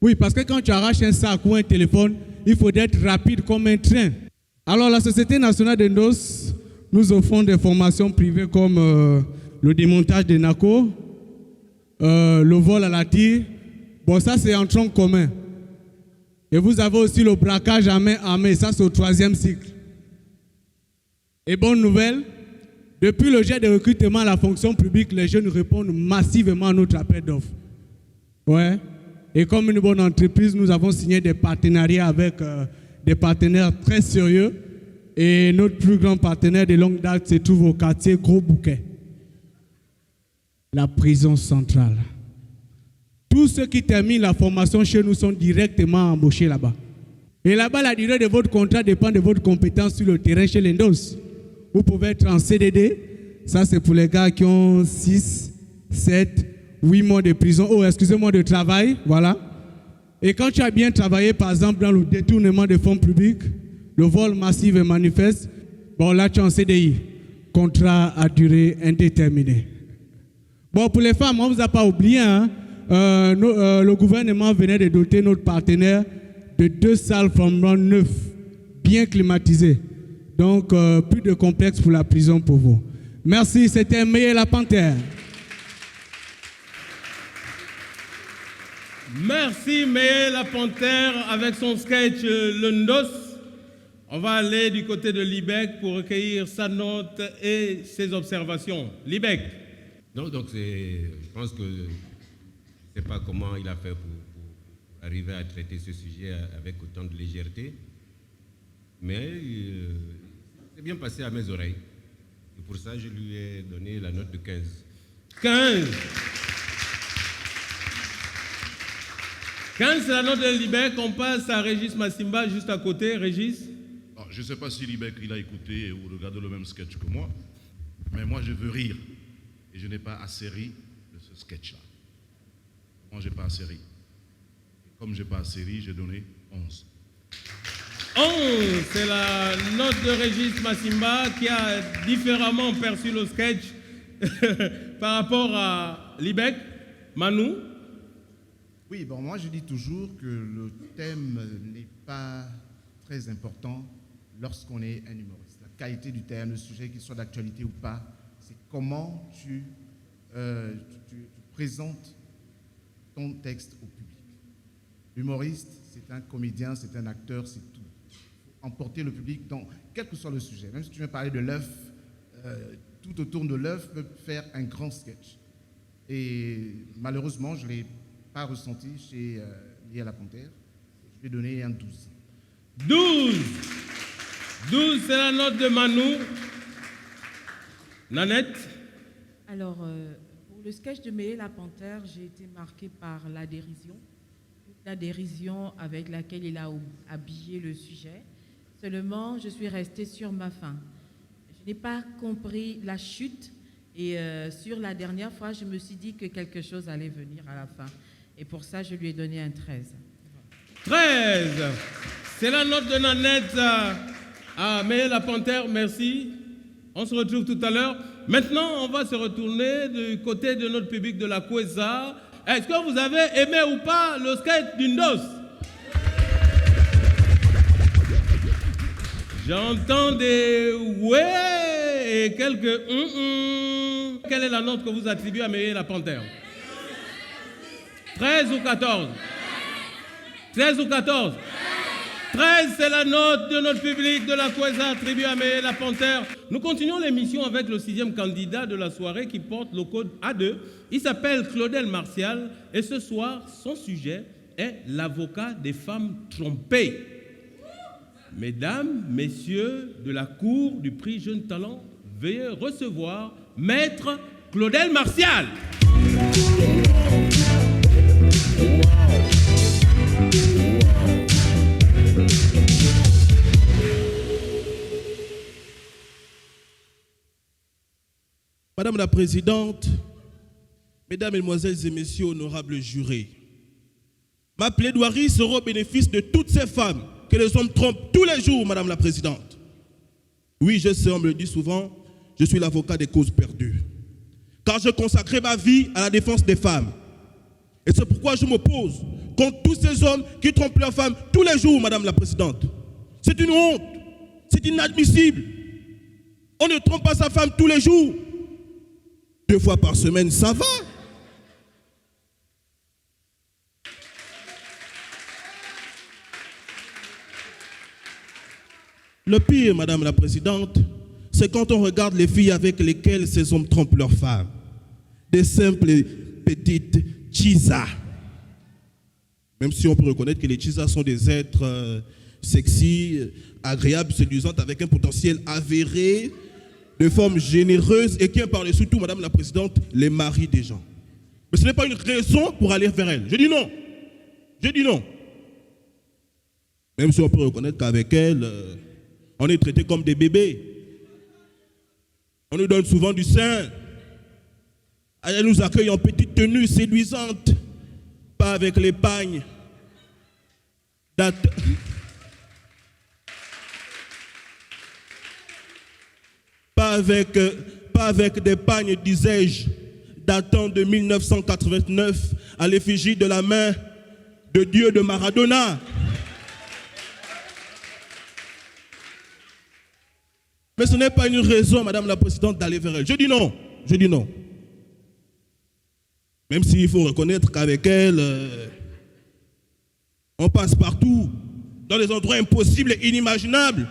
Oui, parce que quand tu arraches un sac ou un téléphone, il faut être rapide comme un train. Alors, la Société nationale d'Endos, nous offrons des formations privées comme le démontage des NACO, le vol à la tire. Bon, ça, c'est en tronc commun. Et vous avez aussi le braquage à main armée. Ça, c'est au 3e cycle. Et bonne nouvelle, Depuis le jet de recrutement à la fonction publique, les jeunes répondent massivement à notre appel d'offres. Ouais. Et comme une bonne entreprise, nous avons signé des partenariats avec des partenaires très sérieux. Et notre plus grand partenaire de longue date se trouve au quartier Gros Bouquet, la prison centrale. Tous ceux qui terminent la formation chez nous sont directement embauchés là-bas. Et là-bas, la durée de votre contrat dépend de votre compétence sur le terrain chez l'Endos. Vous pouvez être en CDD, ça c'est pour les gars qui ont 6, 7, 8 mois de prison, de travail, voilà. Et quand tu as bien travaillé, par exemple, dans le détournement des fonds publics, le vol massif et manifeste, bon là tu es en CDI, contrat à durée indéterminée. Bon, pour les femmes, on ne vous a pas oublié, hein? Le gouvernement venait de doter notre partenaire de 2 salles flambant neuves, bien climatisées. Donc, plus de complexe pour la prison pour vous. Merci, c'était Meyer la Panthère. Merci Meyer la Panthère avec son sketch Le Ndos. On va aller du côté de Libec pour recueillir sa note et ses observations. Libec. Non, donc je pense que je ne sais pas comment il a fait pour arriver à traiter ce sujet avec autant de légèreté, mais c'est bien passé à mes oreilles. Et pour ça, je lui ai donné la note de 15. 15, c'est la note de Libec. On passe à Régis Massimba, juste à côté. Régis. Je ne sais pas si Libec il a écouté ou regardé le même sketch que moi, mais moi je veux rire. Et je n'ai pas assez ri de ce sketch-là. Moi, je n'ai pas assez ri. Et comme je n'ai pas assez ri, j'ai donné 11. 11, c'est la note de Régis Massimba qui a différemment perçu le sketch par rapport à Libec. Manu. Oui, bon, moi je dis toujours que le thème n'est pas très important lorsqu'on est un humoriste. La qualité du thème, le sujet, qu'il soit d'actualité ou pas, c'est comment tu présentes ton texte au public. L'humoriste, c'est un comédien, c'est un acteur, c'est tout. Emporter le public dans quel que soit le sujet. Même si tu veux parler de l'œuf, tout autour de l'œuf peut faire un grand sketch. Et malheureusement, je ne l'ai pas ressenti chez Meyer la Panthère. Je vais donner un 12. 12, c'est la note de Manu. Nanette. Alors, pour le sketch de Meyer la Panthère, j'ai été marquée par la dérision. La dérision avec laquelle il a habillé le sujet. Seulement, je suis restée sur ma faim. Je n'ai pas compris la chute et sur la dernière fois, je me suis dit que quelque chose allait venir à la fin. Et pour ça, je lui ai donné un 13. 13, c'est la note de Nanette à Meyer la Panthère, merci. On se retrouve tout à l'heure. Maintenant, on va se retourner du côté de notre public de la Kweza. Est-ce que vous avez aimé ou pas le sketch d'Indos? J'entends des ouais et quelques Quelle est la note que vous attribuez à Meyer la Panthère? 13 ou 14? 13 ou 14? 13, c'est la note de notre public de la Kweza attribuée à Meyer la Panthère. Nous continuons l'émission avec le 6e candidat de la soirée qui porte le code A2. Il s'appelle Claudel Martial et ce soir, son sujet est l'avocat des femmes trompées. Mesdames, messieurs de la cour du prix Jeune Talent, veuillez recevoir Maître Claudel Martial. Madame la Présidente, Mesdames, Mesdemoiselles et Messieurs, honorables jurés, ma plaidoirie sera au bénéfice de toutes ces femmes que les hommes trompent tous les jours, Madame la Présidente. Oui, je sais, on me le dit souvent, je suis l'avocat des causes perdues. Car je consacrais ma vie à la défense des femmes. Et c'est pourquoi je m'oppose contre tous ces hommes qui trompent leurs femmes tous les jours, Madame la Présidente. C'est une honte, c'est inadmissible. On ne trompe pas sa femme tous les jours. 2 fois par semaine, ça va. Le pire, Madame la Présidente, c'est c'est quand on regarde les filles avec lesquelles ces hommes trompent leurs femmes. Des simples petites chisas. Même si on peut reconnaître que les chisas sont des êtres sexy, agréables, séduisantes, avec un potentiel avéré, de forme généreuse et qui est par-dessus tout, Madame la Présidente, les maris des gens. Mais ce n'est pas une raison pour aller vers elles. Je dis non. Je dis non. Même si on peut reconnaître qu'avec elles, on est traité comme des bébés. On nous donne souvent du sein. Elles nous accueillent en petite tenue séduisante. Pas avec les pagnes. Pas avec des pagnes, disais-je, datant de 1989 à l'effigie de la main de Dieu de Maradona. Mais ce n'est pas une raison, Madame la Présidente, d'aller vers elle. Je dis non. Je dis non. Même s'il faut reconnaître qu'avec elle, on passe partout, dans des endroits impossibles et inimaginables.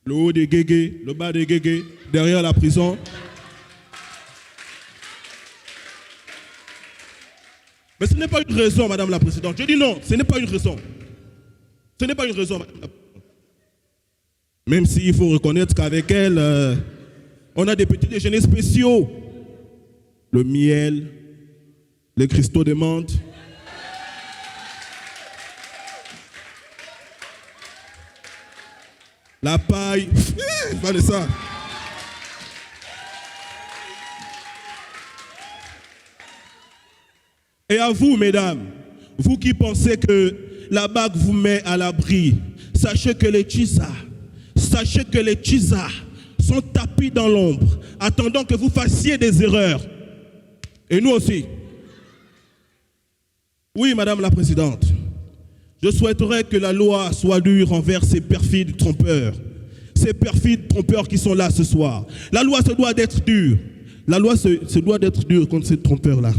Le haut des guégués, le bas des guégués, derrière la prison. Mais ce n'est pas une raison, Madame la Présidente. Je dis non, ce n'est pas une raison. Ce n'est pas une raison, Madame la Présidente. Même s'il faut reconnaître qu'avec elle, on a des petits déjeuners spéciaux. Le miel, les cristaux de menthe. La paille. Voilà ça. Et à vous, mesdames, vous qui pensez que la bague vous met à l'abri, sachez que les chisas sont tapis dans l'ombre, attendant que vous fassiez des erreurs. Et nous aussi. Oui, Madame la Présidente, je souhaiterais que la loi soit dure envers ces perfides trompeurs. Ces perfides trompeurs qui sont là ce soir. La loi se doit d'être dure. La loi se doit d'être dure contre ces trompeurs-là.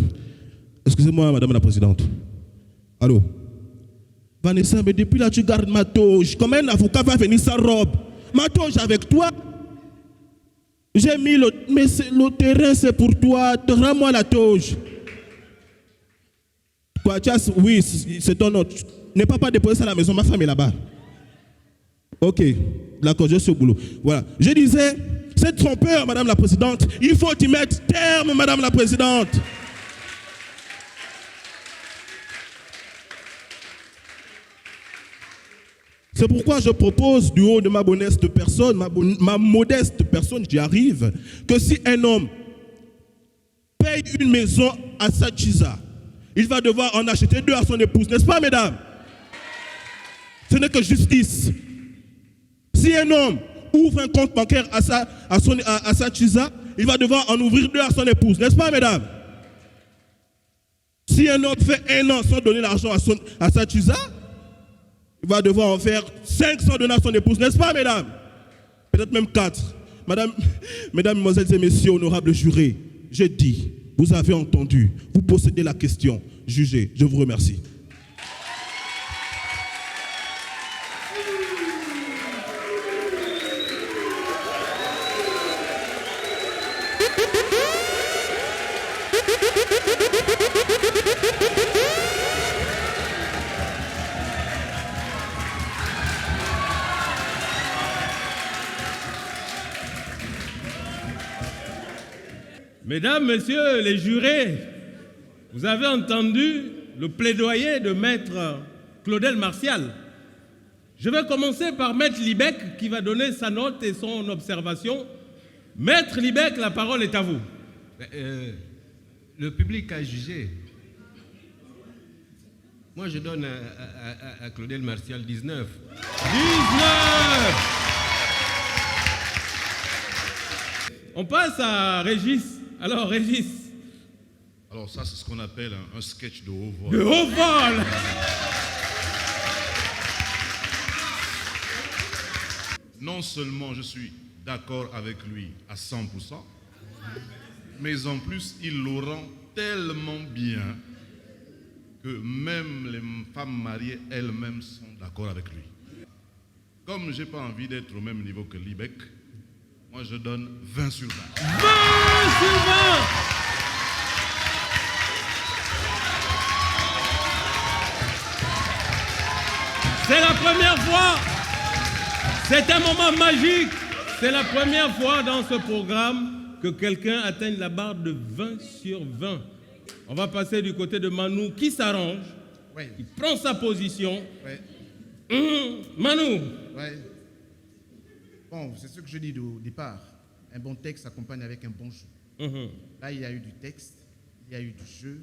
Excusez-moi, Madame la Présidente. Allô? Vanessa, mais depuis là, tu gardes ma toge. Comment un avocat va venir sans robe? Ma toge avec toi? J'ai mis mais le terrain, c'est pour toi. Rends-moi la toge. Quoi, oui, c'est ton autre. N'aie pas déposer ça à la maison, ma femme est là-bas. Ok, d'accord, je suis au boulot. Voilà. Je disais, cette trompeur, Madame la Présidente, il faut y mettre terme, Madame la Présidente. C'est pourquoi je propose du haut de ma modeste personne, ma modeste personne, j'y arrive, que si un homme paye une maison à sa chisa, il va devoir en acheter 2 à son épouse, n'est-ce pas, mesdames? Ce n'est que justice. Si un homme ouvre un compte bancaire à sa chisa, il va devoir en ouvrir 2 à son épouse, n'est-ce pas, mesdames? Si un homme fait 1 an sans donner l'argent à sa chisa, il va devoir en faire 5 sans donner à son épouse, n'est-ce pas, mesdames? Peut-être même 4. Mesdames, mesdemoiselles et messieurs, honorables jurés, j'ai dit, vous avez entendu, vous possédez la question, jugez, je vous remercie. Mesdames, Messieurs les jurés, vous avez entendu le plaidoyer de Maître Claudel Martial. Je vais commencer par Maître Libec qui va donner sa note et son observation. Maître Libec, la parole est à vous. Le public a jugé. Moi, je donne à Claudel Martial 19. 19! On passe à Régis. Alors, Régis. Alors ça, c'est ce qu'on appelle un sketch de haut vol. De haut vol! Non seulement je suis d'accord avec lui à 100%, mais en plus, il le rend tellement bien que même les femmes mariées elles-mêmes sont d'accord avec lui. Comme je n'ai pas envie d'être au même niveau que Libec, Moi, je donne 20 sur 20. 20 sur 20. C'est la première fois. C'est un moment magique. C'est la première fois dans ce programme que quelqu'un atteigne la barre de 20 sur 20. On va passer du côté de Manu qui s'arrange. Ouais. Il prend sa position. Ouais. Manu. Ouais. Bon, c'est ce que je dis au départ. Un bon texte s'accompagne avec un bon jeu. Là, il y a eu du texte, il y a eu du jeu,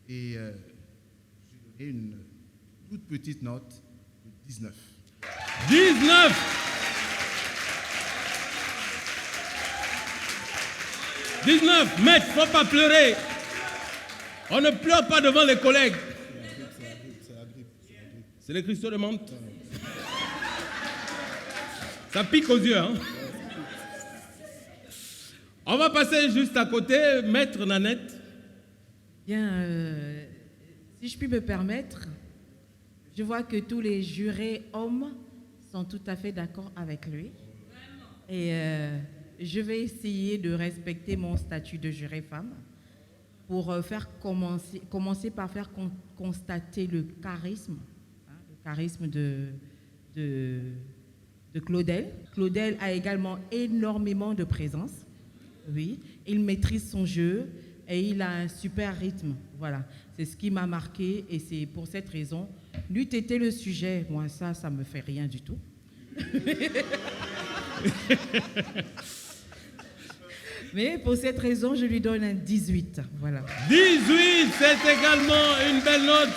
et j'ai donné une toute petite note de 19. 19. 19. Maître, faut pas pleurer. On ne pleure pas devant les collègues. C'est les cristaux de menthe. Ça pique aux yeux, hein? On va passer juste à côté, Maître Nanette. Bien, si je puis me permettre, je vois que tous les jurés hommes sont tout à fait d'accord avec lui. Et je vais essayer de respecter mon statut de juré femme pour faire commencer par faire constater le charisme de Claudel. Claudel a également énormément de présence. Oui, il maîtrise son jeu et il a un super rythme. Voilà, c'est ce qui m'a marqué et c'est pour cette raison. N'eût été le sujet, moi ça me fait rien du tout. Mais pour cette raison, je lui donne un 18. Voilà. 18, c'est également une belle note.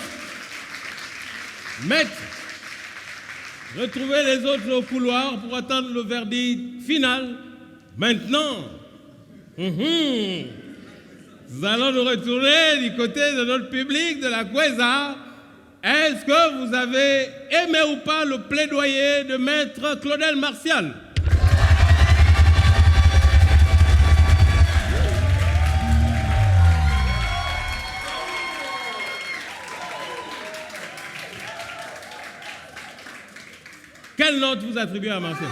Maître, retrouvez les autres au couloir pour attendre le verdict final. Maintenant, nous allons nous retourner du côté de notre public de la Kweza. Est-ce que vous avez aimé ou pas le plaidoyer de Maître Claudel Martial? Quelle note vous attribuez à Martial?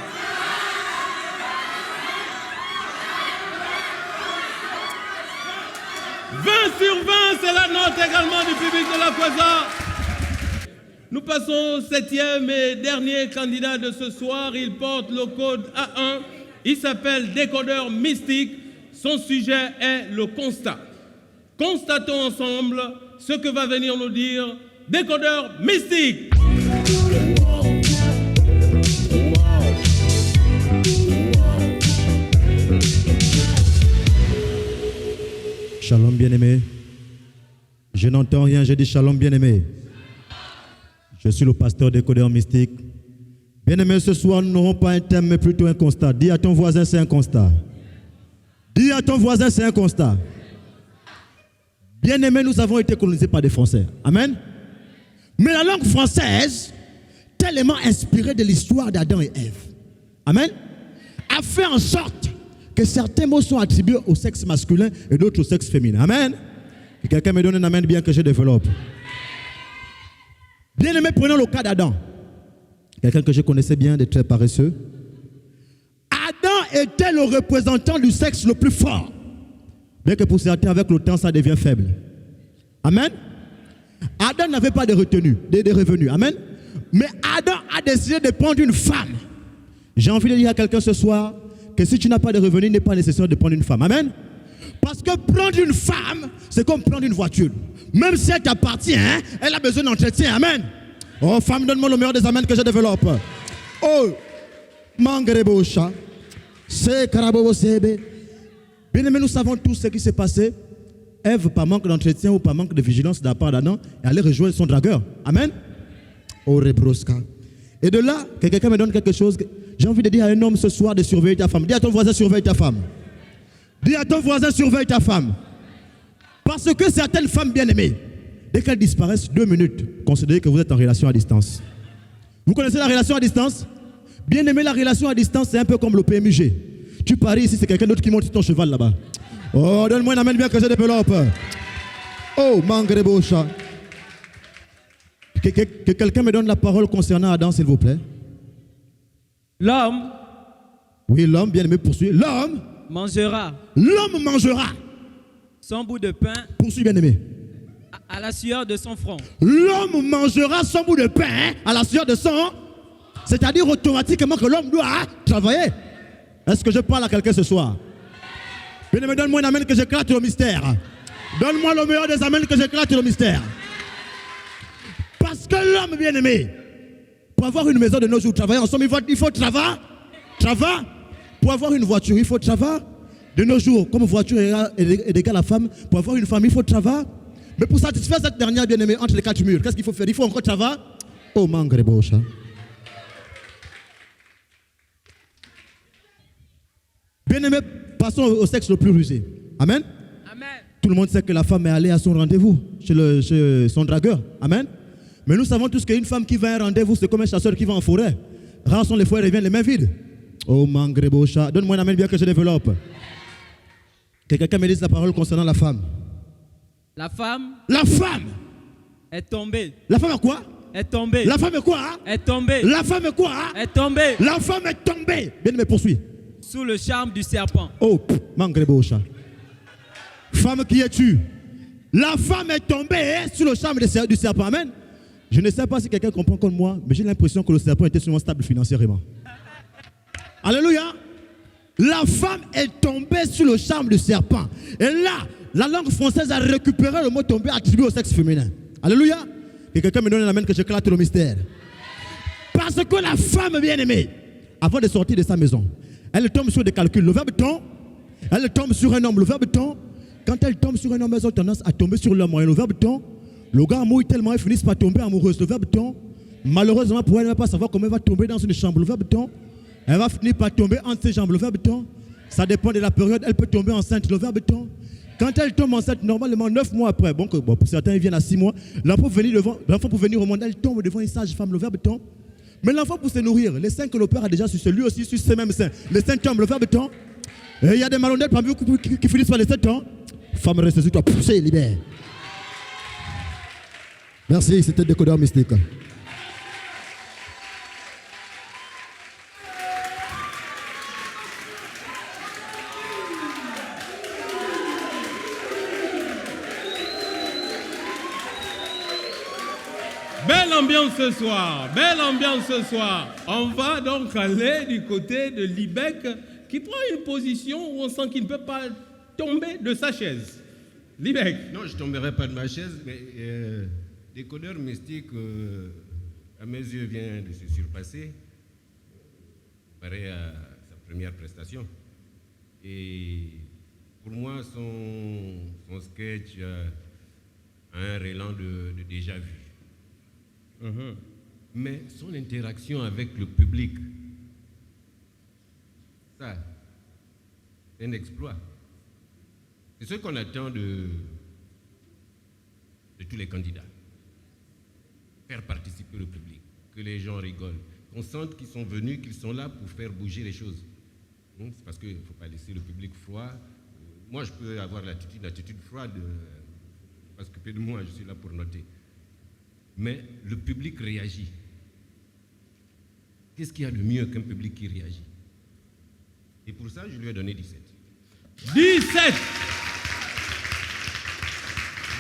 20 sur 20, c'est la note également du public de la Kweza. Nous passons au 7e et dernier candidat de ce soir. Il porte le code A1. Il s'appelle Décodeur Mystique. Son sujet est le constat. Constatons ensemble ce que va venir nous dire Décodeur Mystique. Shalom bien-aimé. Je n'entends rien, je dis shalom bien-aimé. Je suis le pasteur décodeur mystique. Bien-aimé, ce soir, nous n'aurons pas un thème, mais plutôt un constat. Dis à ton voisin, c'est un constat. Dis à ton voisin, c'est un constat. Bien-aimé, nous avons été colonisés par des Français. Amen. Mais la langue française, tellement inspirée de l'histoire d'Adam et Ève, amen, a fait en sorte que certains mots sont attribués au sexe masculin et d'autres au sexe féminin. Amen. Et quelqu'un me donne un amen bien que je développe. Bien aimé, prenons le cas d'Adam. Quelqu'un que je connaissais bien, de très paresseux. Adam était le représentant du sexe le plus fort. Bien que pour certains, avec le temps, ça devient faible. Amen. Adam n'avait pas de retenue, de revenus. Amen. Mais Adam a décidé de prendre une femme. J'ai envie de dire à quelqu'un ce soir que si tu n'as pas de revenus, il n'est pas nécessaire de prendre une femme. Amen. Parce que prendre une femme, c'est comme prendre une voiture. Même si elle t'appartient, elle a besoin d'entretien. Amen. Oh, femme, donne-moi le meilleur des amens que je développe. Oh, mangrebocha. C'est karabobo sebe. Bien aimé, nous savons tous ce qui s'est passé. Ève, par manque d'entretien ou par manque de vigilance de la part d'Adam, est allée rejoindre son dragueur. Amen. Oh, rebroska. Et de là, que quelqu'un me donne quelque chose. J'ai envie de dire à un homme ce soir de surveiller ta femme. Dis à ton voisin, surveille ta femme. Dis à ton voisin, surveille ta femme. Parce que certaines femmes bien-aimées, dès qu'elles disparaissent 2 minutes, considérez que vous êtes en relation à distance. Vous connaissez la relation à distance? Bien-aimé, la relation à distance, c'est un peu comme le PMUG. Tu paries ici, c'est quelqu'un d'autre qui monte sur ton cheval là-bas. Oh, donne-moi une amène bien que je développe. Oh, mangrebocha. Que quelqu'un me donne la parole concernant Adam, s'il vous plaît. L'homme, Oui, l'homme, bien aimé, poursuit. L'homme mangera son bout de pain poursuit, bien aimé. à la sueur de son front. L'homme mangera son bout de pain à la sueur de son. C'est-à-dire automatiquement que l'homme doit travailler. Est-ce que je parle à quelqu'un ce soir? Bien aimé, donne-moi un amen que j'éclate le mystère. Donne-moi le meilleur des amens que j'éclate le mystère. Parce que l'homme, bien aimé, pour avoir une maison de nos jours, travailler ensemble, il faut travailler. Pour avoir une voiture, il faut travailler. De nos jours, comme voiture est égale à la femme, pour avoir une famille, il faut travailler. Mais pour satisfaire cette dernière bien-aimée entre les quatre murs, qu'est-ce qu'il faut faire? Il faut encore travailler. Oh, mangre bocha. Bien-aimé, passons au sexe le plus rusé. Amen. Amen. Tout le monde sait que la femme est allée à son rendez-vous chez son dragueur. Amen. Mais nous savons tous qu'une femme qui va à un rendez-vous, c'est comme un chasseur qui va en forêt. Rares sont les fois, ils reviennent les mains vides. Oh, mangre bocha. Donne-moi un amen bien que je développe. Que quelqu'un me dise la parole concernant la femme. La femme est tombée. La femme est quoi? Est tombée. La femme est quoi? Est tombée. La femme est quoi? Est tombée. La femme est tombée. Bien, mais poursuis. Sous le charme du serpent. Oh, mangre bocha. Femme qui es-tu? La femme est tombée sous le charme du serpent. Amen. Je ne sais pas si quelqu'un comprend comme moi, mais j'ai l'impression que le serpent était souvent stable financièrement. Alléluia. La femme est tombée sous le charme du serpent. Et là, la langue française a récupéré le mot tomber attribué au sexe féminin. Alléluia. Et quelqu'un me donne la main que j'éclate le mystère. Parce que la femme bien-aimée, avant de sortir de sa maison, elle tombe sur des calculs. Le verbe tombe, elle tombe sur un homme. Le verbe tombe, quand elle tombe sur un homme, elle a tendance à tomber sur l'homme. Le verbe tombe, le gars mouille tellement, elle finit par tomber amoureuse. Le verbe tombe, malheureusement pour elle, elle ne va pas savoir comment elle va tomber dans une chambre. Le verbe tombe, elle va finir par tomber entre ses jambes. Le verbe tombe, ça dépend de la période, elle peut tomber enceinte. Le verbe tombe, quand elle tombe enceinte, normalement 9 mois après, bon, pour certains ils viennent à 6 mois, l'enfant pour venir au monde, elle tombe devant une sage-femme. Le verbe tombe. Mais l'enfant pour se nourrir, les seins que le père a déjà sur lui aussi, sur ses mêmes seins. Les seins tombent, le verbe tombe. Et il y a des malhonnêtes parmi vous qui finissent par les seins tombent. Femme reste sur toi, poussez, libère. Merci, c'était Décodeur Mystique. Belle ambiance ce soir, belle ambiance ce soir. On va donc aller du côté de Libec qui prend une position où on sent qu'il ne peut pas tomber de sa chaise. Libec. Non, je ne tomberai pas de ma chaise, mais Décodeur Mystique, à mes yeux, vient de se surpasser comparé à sa première prestation. Et pour moi, son sketch a un relan de déjà vu. Mais son interaction avec le public, ça, c'est un exploit. C'est ce qu'on attend de tous les candidats. Faire participer le public, que les gens rigolent, qu'on sente qu'ils sont venus, qu'ils sont là pour faire bouger les choses. C'est parce qu'il ne faut pas laisser le public froid. Moi, je peux avoir l'attitude froide, parce que peu de moi, je suis là pour noter. Mais le public réagit. Qu'est-ce qu'il y a de mieux qu'un public qui réagit? Et pour ça, je lui ai donné 17.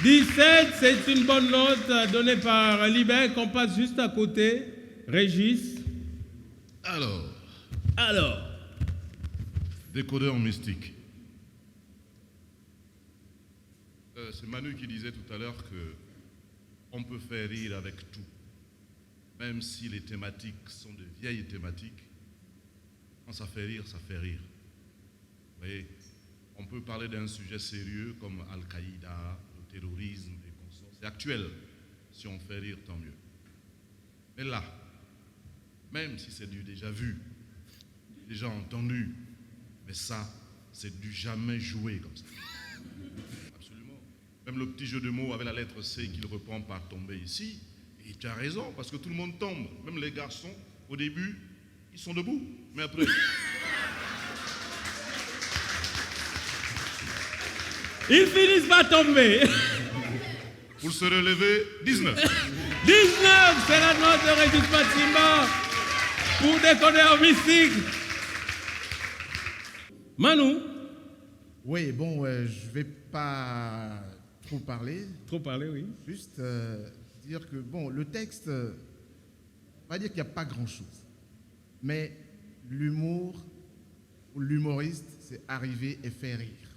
17, c'est une bonne note donnée par Libec. On passe juste à côté. Régis. Alors. Décodeur Mystique. C'est Manu qui disait tout à l'heure que on peut faire rire avec tout, même si les thématiques sont de vieilles thématiques. Quand ça fait rire, ça fait rire. Vous voyez, on peut parler d'un sujet sérieux comme Al-Qaïda, le terrorisme et consorts. C'est actuel. Si on fait rire, tant mieux. Mais là, même si c'est du déjà vu, déjà entendu, mais ça, c'est du jamais joué comme ça. Absolument. Même le petit jeu de mots avec la lettre C qu'il reprend par tomber ici, et tu as raison, parce que tout le monde tombe. Même les garçons, au début, ils sont debout, mais après... Ils finissent par tomber. Pour se relever, 19. 19, c'est la note de Régis Matimba pour Décodeur Mystique. Manu. Oui, bon, je ne vais pas trop parler. Trop parler, oui. Juste dire que, bon, le texte, on va dire qu'il n'y a pas grand-chose. Mais l'humour, ou l'humoriste, c'est arriver et faire rire.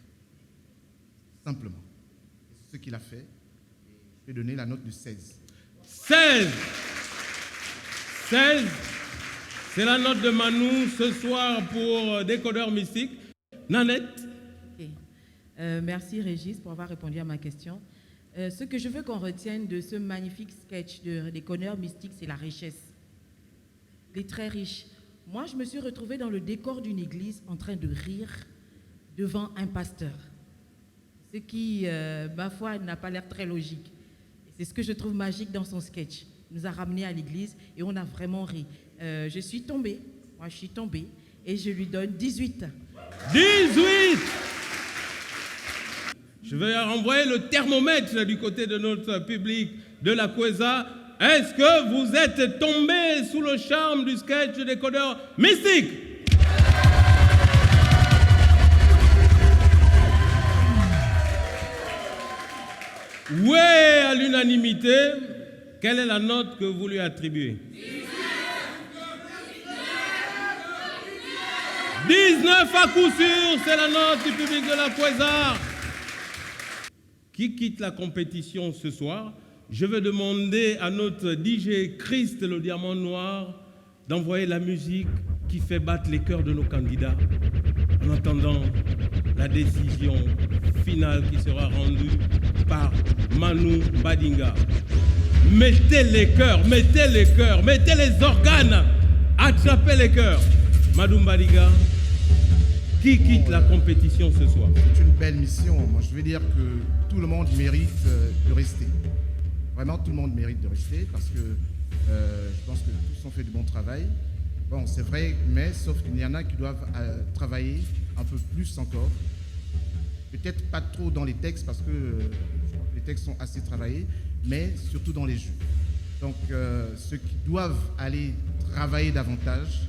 Simplement. C'est ce qu'il a fait. Je vais donner la note de 16. 16. 16. C'est la note de Manu ce soir pour Décodeur Mystique. Nanette. Okay. Merci Régis pour avoir répondu à ma question. Ce que je veux qu'on retienne de ce magnifique sketch de Décodeur Mystique, c'est la richesse. Il est très riche. Moi, je me suis retrouvée dans le décor d'une église en train de rire devant un pasteur. Ce qui, ma foi, n'a pas l'air très logique. C'est ce que je trouve magique dans son sketch. Il nous a ramenés à l'église et on a vraiment ri. Je suis tombée, et je lui donne 18. 18. Je vais renvoyer le thermomètre du côté de notre public de la Kweza. Est-ce que vous êtes tombé sous le charme du sketch Décodeur Mystique? Oui, à l'unanimité. Quelle est la note que vous lui attribuez? 19 à coup sûr, c'est la note du public de la Kweza. Qui quitte la compétition ce soir? Je vais demander à notre DJ Christ, le diamant noir, d'envoyer la musique qui fait battre les cœurs de nos candidats en attendant la décision finale qui sera rendue par Manu Badinga. Mettez les cœurs, mettez les organes, attrapez les cœurs. Manu Badinga, qui quitte la compétition ce soir? C'est une belle mission. Moi, je veux dire que tout le monde mérite de rester. Vraiment, tout le monde mérite de rester parce que je pense que tous ont fait du bon travail. Bon, c'est vrai, mais sauf qu'il y en a qui doivent travailler un peu plus encore. Peut-être pas trop dans les textes parce que je crois que les textes sont assez travaillés, mais surtout dans les jeux. Donc, ceux qui doivent aller travailler davantage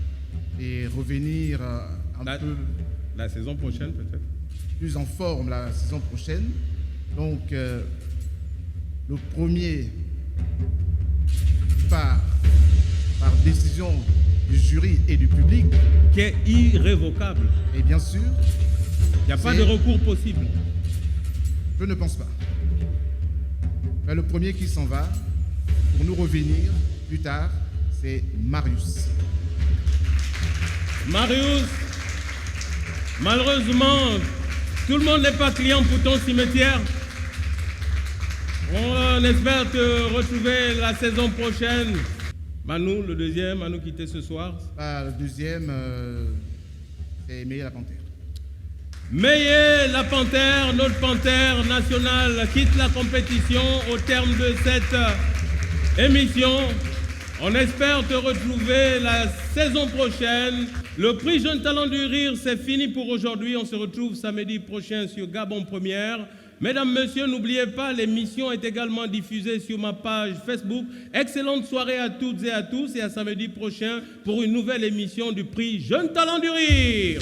et revenir un peu... La saison prochaine, peut-être. Plus en forme la saison prochaine. Donc, le premier par décision du jury et du public. Qui est irrévocable. Et bien sûr. Il n'y a pas de recours possible. Je ne pense pas. Mais le premier qui s'en va, pour nous revenir plus tard, c'est Marius. Marius, malheureusement, tout le monde n'est pas client pour ton cimetière. On espère te retrouver la saison prochaine. Manu, le deuxième, Manu quitté ce soir. Le deuxième, c'est Meillé la Panthère. Meillé la Panthère, notre Panthère nationale, quitte la compétition au terme de cette émission. On espère te retrouver la saison prochaine. Le prix Jeune Talent du Rire, c'est fini pour aujourd'hui. On se retrouve samedi prochain sur Gabon Première. Mesdames, Messieurs, n'oubliez pas, l'émission est également diffusée sur ma page Facebook. Excellente soirée à toutes et à tous et à samedi prochain pour une nouvelle émission du prix Jeune Talent du Rire.